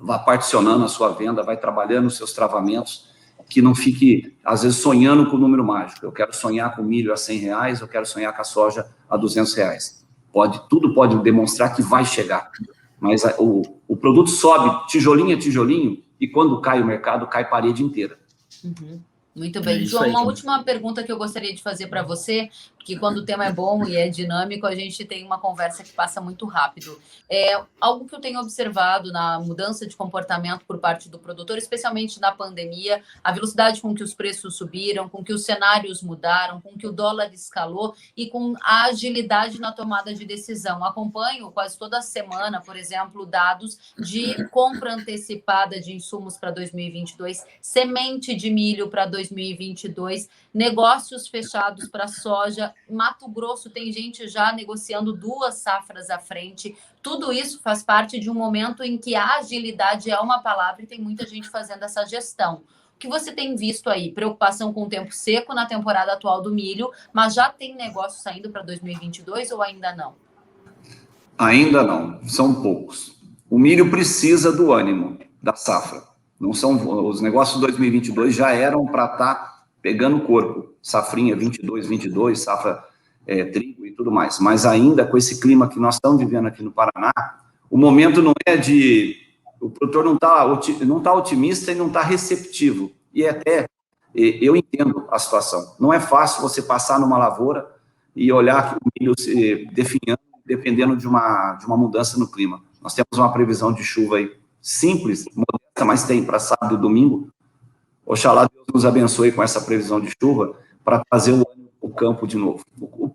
vá particionando a sua venda, vai trabalhando os seus travamentos, que não fique, às vezes, sonhando com o número mágico. Eu quero sonhar com milho a R$100, eu quero sonhar com a soja a R$200. Tudo pode demonstrar que vai chegar, mas o produto sobe tijolinho a tijolinho, e quando cai o mercado, cai parede inteira. Uhum. Muito bem. João, uma última pergunta que eu gostaria de fazer para você, que quando o tema é bom e é dinâmico, a gente tem uma conversa que passa muito rápido. Algo que eu tenho observado na mudança de comportamento por parte do produtor, especialmente na pandemia, a velocidade com que os preços subiram, com que os cenários mudaram, com que o dólar escalou e com a agilidade na tomada de decisão. Acompanho quase toda semana, por exemplo, dados de compra antecipada de insumos para 2022, semente de milho para 2022, negócios fechados para soja. Mato Grosso tem gente já negociando 2 safras à frente. Tudo isso faz parte de um momento em que a agilidade é uma palavra e tem muita gente fazendo essa gestão. O que você tem visto aí? Preocupação com o tempo seco na temporada atual do milho, mas já tem negócio saindo para 2022 ou ainda não? Ainda não, são poucos. O milho precisa do ânimo da safra. Não são, os negócios de 2022 já eram para estar pegando corpo, safrinha 22, safra trigo e tudo mais. Mas ainda com esse clima que nós estamos vivendo aqui no Paraná, o momento não é de... O produtor não tá otimista e não está receptivo. E até eu entendo a situação. Não é fácil você passar numa lavoura e olhar que o milho se definhando, dependendo de uma mudança no clima. Nós temos uma previsão de chuva aí simples, modesta, mas tem para sábado e domingo. Oxalá Deus nos abençoe com essa previsão de chuva para trazer o campo de novo.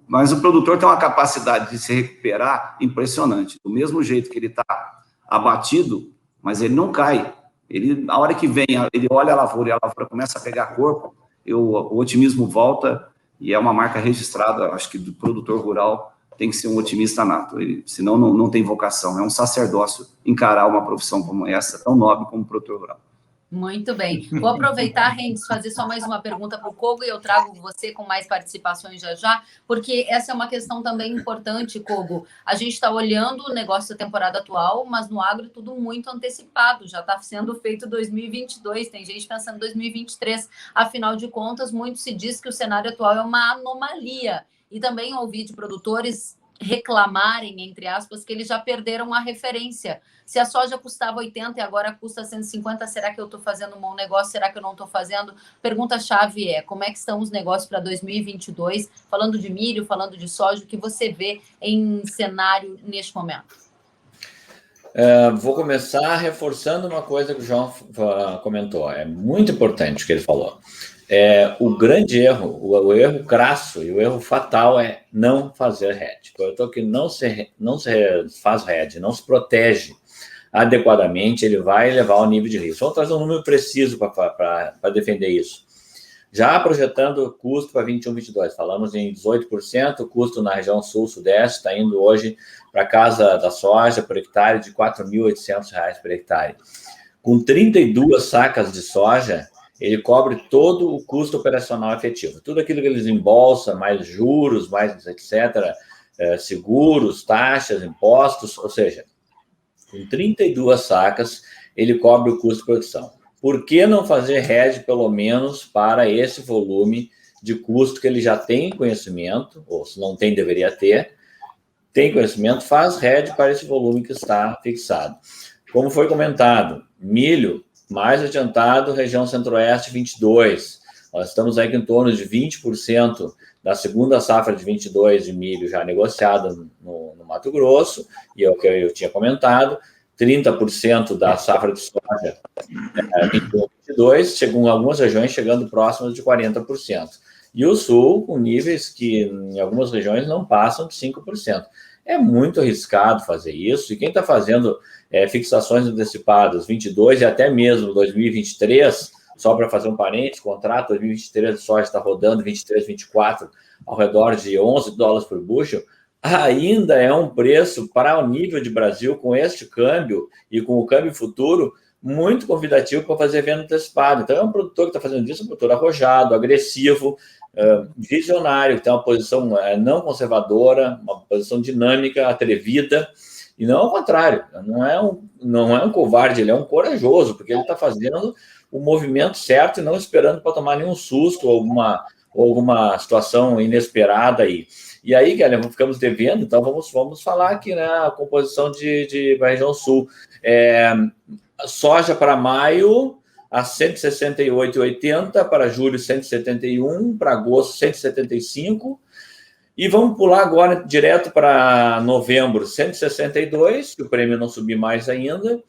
Mas o produtor tem uma capacidade de se recuperar impressionante. Do mesmo jeito que ele está abatido, mas ele não cai. A hora que vem, ele olha a lavoura e a lavoura começa a pegar corpo, o otimismo volta, e é uma marca registrada, acho que do produtor rural tem que ser um otimista nato, senão não tem vocação, é um sacerdócio encarar uma profissão como essa, tão nobre como produtor rural. Muito bem. Vou aproveitar, Rendes, fazer só mais uma pergunta para o Kogo e eu trago você com mais participações já, porque essa é uma questão também importante, Kogo. A gente está olhando o negócio da temporada atual, mas no agro tudo muito antecipado, já está sendo feito 2022, tem gente pensando em 2023. Afinal de contas, muito se diz que o cenário atual é uma anomalia. E também ouvi de produtores reclamarem, entre aspas, que eles já perderam a referência. Se a soja custava 80 e agora custa 150, será que eu estou fazendo um bom negócio? Será que eu não estou fazendo? Pergunta-chave é, como é que estão os negócios para 2022? Falando de milho, falando de soja, o que você vê em cenário neste momento? Vou começar reforçando uma coisa que o João comentou. É muito importante o que ele falou. O grande erro, o erro crasso e o erro fatal é não fazer hedge. O produtor que não se faz hedge, não se protege adequadamente, ele vai levar ao nível de risco. Vamos trazer um número preciso para defender isso. Já projetando custo para 21, 22, falamos em 18%, o custo na região sul-sudeste está indo hoje para a casa da soja por hectare de R$ 4.800 por hectare. Com 32 sacas de soja, ele cobre todo o custo operacional efetivo. Tudo aquilo que eles embolsam, mais juros, mais etc., seguros, taxas, impostos, ou seja, com 32 sacas, ele cobre o custo de produção. Por que não fazer hedge, pelo menos, para esse volume de custo que ele já tem conhecimento, ou se não tem, deveria ter, tem conhecimento, faz hedge para esse volume que está fixado. Como foi comentado, milho, mais adiantado, região centro-oeste, 22. Nós estamos aí em torno de 20% da segunda safra de 22 de milho já negociada no Mato Grosso, e é o que eu tinha comentado, 30% da safra de soja 22, chegam em algumas regiões chegando próximas de 40%. E o sul, com níveis que em algumas regiões não passam de 5%. É muito arriscado fazer isso, e quem está fazendo fixações antecipadas 22 e até mesmo 2023, só para fazer um parênteses, contrato 2023 de soja está rodando 23, 24, ao redor de $11 por bushel, ainda é um preço para o nível de Brasil, com este câmbio e com o câmbio futuro, muito convidativo para fazer venda antecipada. Então, é um produtor que está fazendo isso, um produtor arrojado, agressivo, visionário, que tem uma posição não conservadora, uma posição dinâmica, atrevida, e não ao contrário, não é um covarde, ele é um corajoso, porque ele está fazendo o movimento certo e não esperando para tomar nenhum susto ou alguma situação inesperada aí. E aí, galera, ficamos devendo, então vamos falar aqui, né, a composição de região sul. Soja para maio, a 168,80, para julho 171, para agosto 175, e vamos pular agora direto para novembro 162, que o prêmio não subir mais ainda,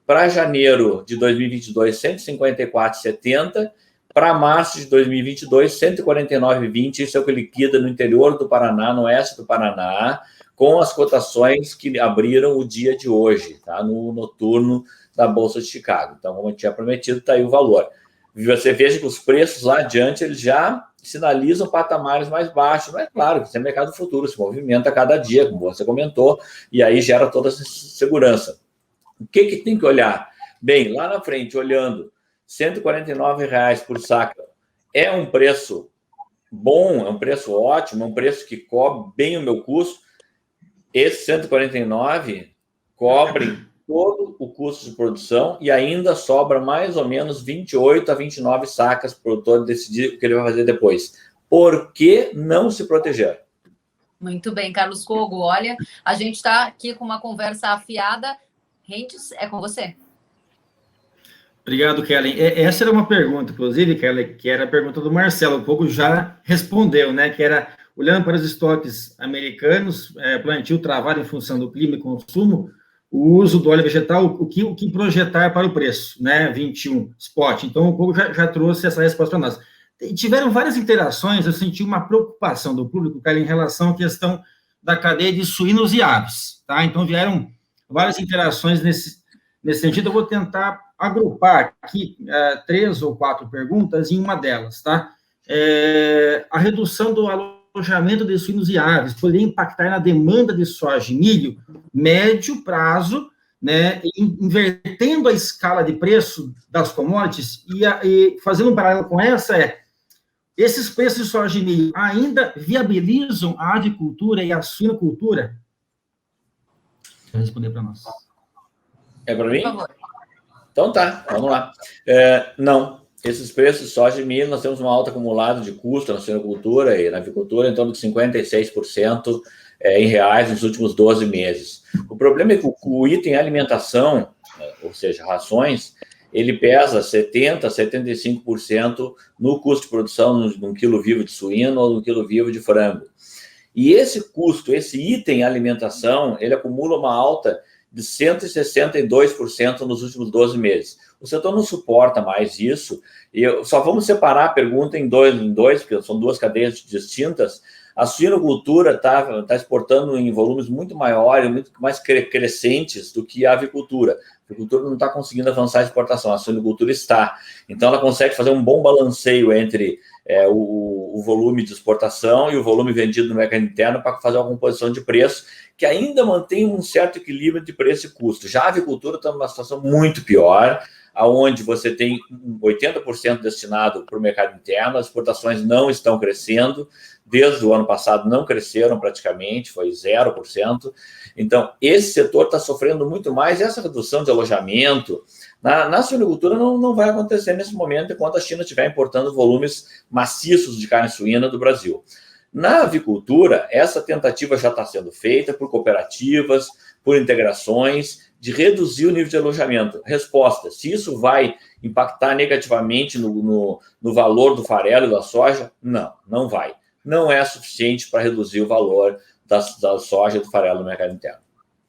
para janeiro de 2022 154,70, para março de 2022 149,20, isso é o que liquida no interior do Paraná, no oeste do Paraná, com as cotações que abriram o dia de hoje, tá? No noturno da Bolsa de Chicago. Então, como eu tinha prometido, está aí o valor. Você veja que os preços lá adiante, eles já sinalizam patamares mais baixos. Mas é claro que isso é mercado futuro, se movimenta a cada dia, como você comentou, e aí gera toda essa segurança. O que tem que olhar? Bem, lá na frente, olhando, R$ 149,00 por saca é um preço bom, é um preço ótimo, é um preço que cobre bem o meu custo. Esse 149 cobre todo o custo de produção e ainda sobra mais ou menos 28 a 29 sacas para o produtor decidir o que ele vai fazer depois. Por que não se proteger? Muito bem, Carlos Kogo. Olha, a gente está aqui com uma conversa afiada. Rendes, é com você. Obrigado, Kellen. Essa era uma pergunta, inclusive, Kellen, que era a pergunta do Marcelo. O Kogo já respondeu, né? Que era, olhando para os estoques americanos, plantio travado em função do clima e consumo, o uso do óleo vegetal, o que projetar para o preço, né? 21, spot. Então, o Kogo já trouxe essa resposta para nós. Tiveram várias interações, eu senti uma preocupação do público, cara, em relação à questão da cadeia de suínos e aves, tá? Então, vieram várias interações nesse sentido. Eu vou tentar agrupar aqui 3 ou 4 perguntas em uma delas, tá? A redução do alojamento de suínos e aves poderia impactar na demanda de soja e milho, médio prazo, né, invertendo a escala de preço das commodities, e fazendo um paralelo com esses preços de soja e milho ainda viabilizam a avicultura e a suinocultura? Vou responder para nós. É para mim? Por favor. Então tá, vamos lá. Não, esses preços de soja e milho, nós temos uma alta acumulada de custo na suinocultura e na avicultura em torno de 56% em reais nos últimos 12 meses. O problema é que o item alimentação, ou seja, rações, ele pesa 70%, 75% no custo de produção de um quilo vivo de suíno ou de um quilo vivo de frango. E esse custo, esse item alimentação, ele acumula uma alta de 162% nos últimos 12 meses. O setor não suporta mais isso, e só vamos separar a pergunta em dois, porque são duas cadeias distintas. A suinocultura está exportando em volumes muito maiores, muito mais crescentes do que a avicultura. A avicultura não está conseguindo avançar a exportação, a suinocultura está. Então, ela consegue fazer um bom balanceio entre o volume de exportação e o volume vendido no mercado interno para fazer uma composição de preço que ainda mantém um certo equilíbrio de preço e custo. Já a avicultura está numa situação muito pior, onde você tem 80% destinado para o mercado interno, as exportações não estão crescendo, desde o ano passado não cresceram praticamente, foi 0%. Então, esse setor está sofrendo muito mais, e essa redução de alojamento na suinocultura não vai acontecer nesse momento, enquanto a China estiver importando volumes maciços de carne suína do Brasil. Na avicultura, essa tentativa já está sendo feita por cooperativas, por integrações, de reduzir o nível de alojamento. Resposta: se isso vai impactar negativamente no valor do farelo e da soja, não vai. Não é suficiente para reduzir o valor da soja e do farelo no mercado interno.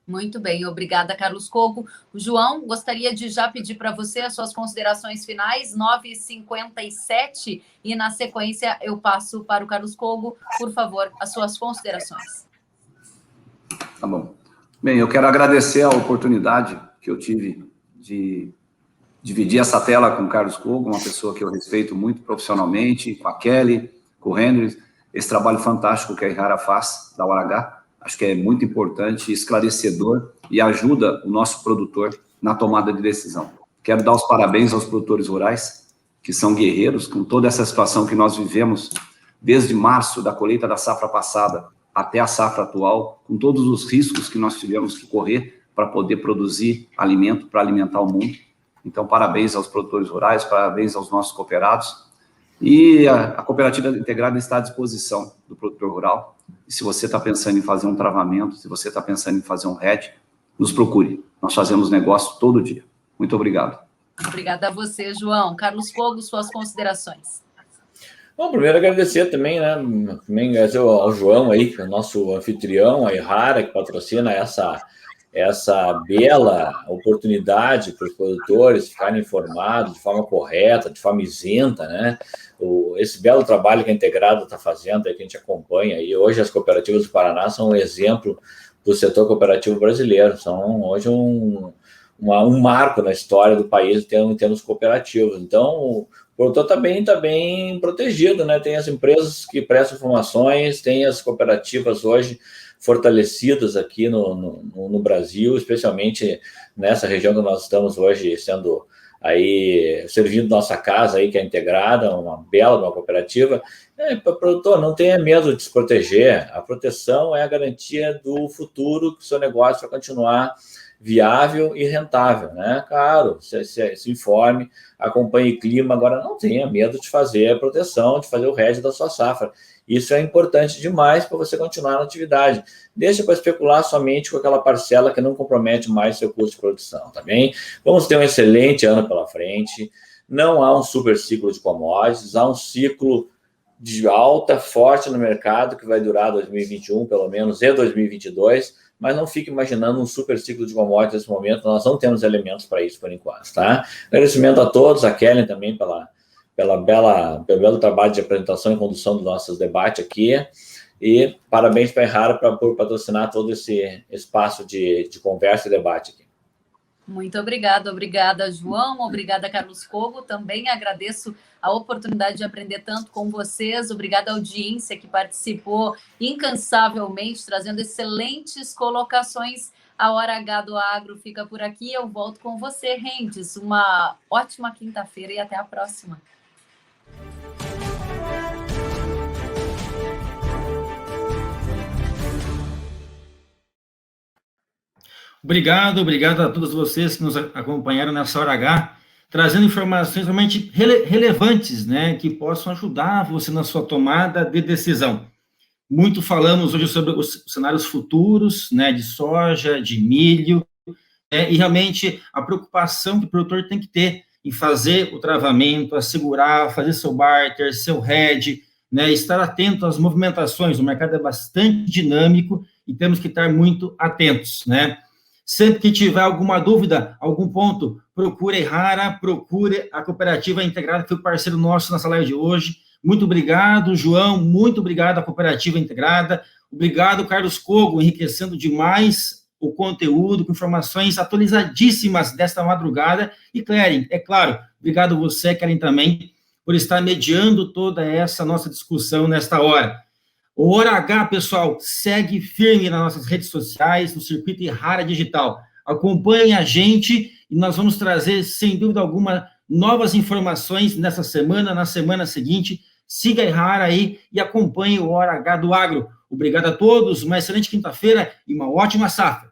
Muito bem, obrigada, Carlos Kogo. O João, gostaria de já pedir para você as suas considerações finais, 9h57, e na sequência eu passo para o Carlos Kogo. Por favor, as suas considerações. Tá bom. Bem, eu quero agradecer a oportunidade que eu tive de dividir essa tela com o Carlos Kogo, uma pessoa que eu respeito muito profissionalmente, com a Kelly, com o Henry, esse trabalho fantástico que a Errara faz, da URH. Acho que é muito importante, esclarecedor e ajuda o nosso produtor na tomada de decisão. Quero dar os parabéns aos produtores rurais, que são guerreiros, com toda essa situação que nós vivemos desde março, da colheita da safra passada até a safra atual, com todos os riscos que nós tivemos que correr para poder produzir alimento, para alimentar o mundo. Então, parabéns aos produtores rurais, parabéns aos nossos cooperados. E a cooperativa integrada está à disposição do produtor rural. E se você está pensando em fazer um travamento, se você está pensando em fazer um hedge, nos procure. Nós fazemos negócio todo dia. Muito obrigado. Obrigada a você, João. Carlos Kogo, suas considerações. Bom, primeiro agradecer também, né? Também agradecer ao João aí, que é o nosso anfitrião, a Errara, que patrocina essa bela oportunidade para os produtores ficarem informados de forma correta, de forma isenta, né? Esse belo trabalho que a Integrada está fazendo, que a gente acompanha, e hoje as cooperativas do Paraná são um exemplo do setor cooperativo brasileiro, são hoje um marco na história do país em termos cooperativos. Então, o produtor está bem protegido, né? Tem as empresas que prestam informações, tem as cooperativas hoje fortalecidas aqui no Brasil, especialmente nessa região que nós estamos hoje sendo aí, servindo nossa casa aí, que é Integrada, uma bela cooperativa. Produtor, não tenha medo de se proteger, a proteção é a garantia do futuro que o seu negócio vai continuar viável e rentável, né? Claro, se informe, acompanhe o clima, agora não tenha medo de fazer a proteção, de fazer o hedge da sua safra. Isso é importante demais para você continuar na atividade. Deixa para especular somente com aquela parcela que não compromete mais seu custo de produção, tá bem? Vamos ter um excelente ano pela frente, não há um super ciclo de commodities, há um ciclo de alta, forte no mercado, que vai durar 2021, pelo menos, e 2022, mas não fique imaginando um super ciclo de commodities nesse momento, nós não temos elementos para isso por enquanto, tá? Agradecimento a todos, a Kellen também pelo belo trabalho de apresentação e condução dos nossos debates aqui, e parabéns para a Errara por patrocinar todo esse espaço de conversa e debate aqui. Muito obrigada, João, obrigada, Carlos Cogo, também agradeço a oportunidade de aprender tanto com vocês, obrigada à audiência que participou incansavelmente, trazendo excelentes colocações. A Hora H do Agro fica por aqui, eu volto com você, Rendes, uma ótima quinta-feira e até a próxima. Obrigado a todos vocês que nos acompanharam nessa Hora H, trazendo informações realmente relevantes, né, que possam ajudar você na sua tomada de decisão. Muito falamos hoje sobre os cenários futuros, né, de soja, de milho, e realmente a preocupação que o produtor tem que ter em fazer o travamento, assegurar, fazer seu barter, seu hedge, né, estar atento às movimentações. O mercado é bastante dinâmico e temos que estar muito atentos, né? Sempre que tiver alguma dúvida, algum ponto, procure a Errara, procure a Cooperativa Integrada, que foi parceiro nosso nessa live de hoje. Muito obrigado, João, muito obrigado à Cooperativa Integrada. Obrigado, Carlos Cogo, enriquecendo demais o conteúdo, com informações atualizadíssimas desta madrugada. E, Kellen, é claro, obrigado você, Kellen, também, por estar mediando toda essa nossa discussão nesta hora. O Hora H, pessoal, segue firme nas nossas redes sociais, no Circuito Errara Digital. Acompanhe a gente e nós vamos trazer, sem dúvida alguma, novas informações nessa semana, na semana seguinte. Siga a Errara aí e acompanhe o Hora H do Agro. Obrigado a todos, uma excelente quinta-feira e uma ótima safra.